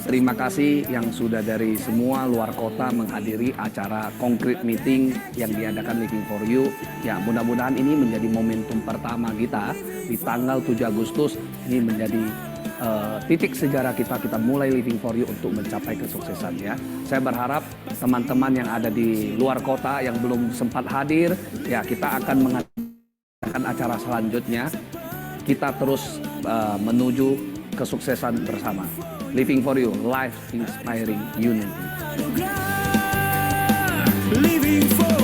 terima kasih yang sudah dari semua luar kota menghadiri acara Concrete Meeting yang diadakan Living for You. Ya, mudah-mudahan ini menjadi momentum pertama kita di tanggal 7 Agustus. Ini menjadi titik sejarah kita mulai Living for You untuk mencapai kesuksesan, ya. Saya berharap teman-teman yang ada di luar kota yang belum sempat hadir, ya, kita akan mengadakan acara selanjutnya. Kita terus menuju kesuksesan bersama. Living for You, life inspiring unity. Living for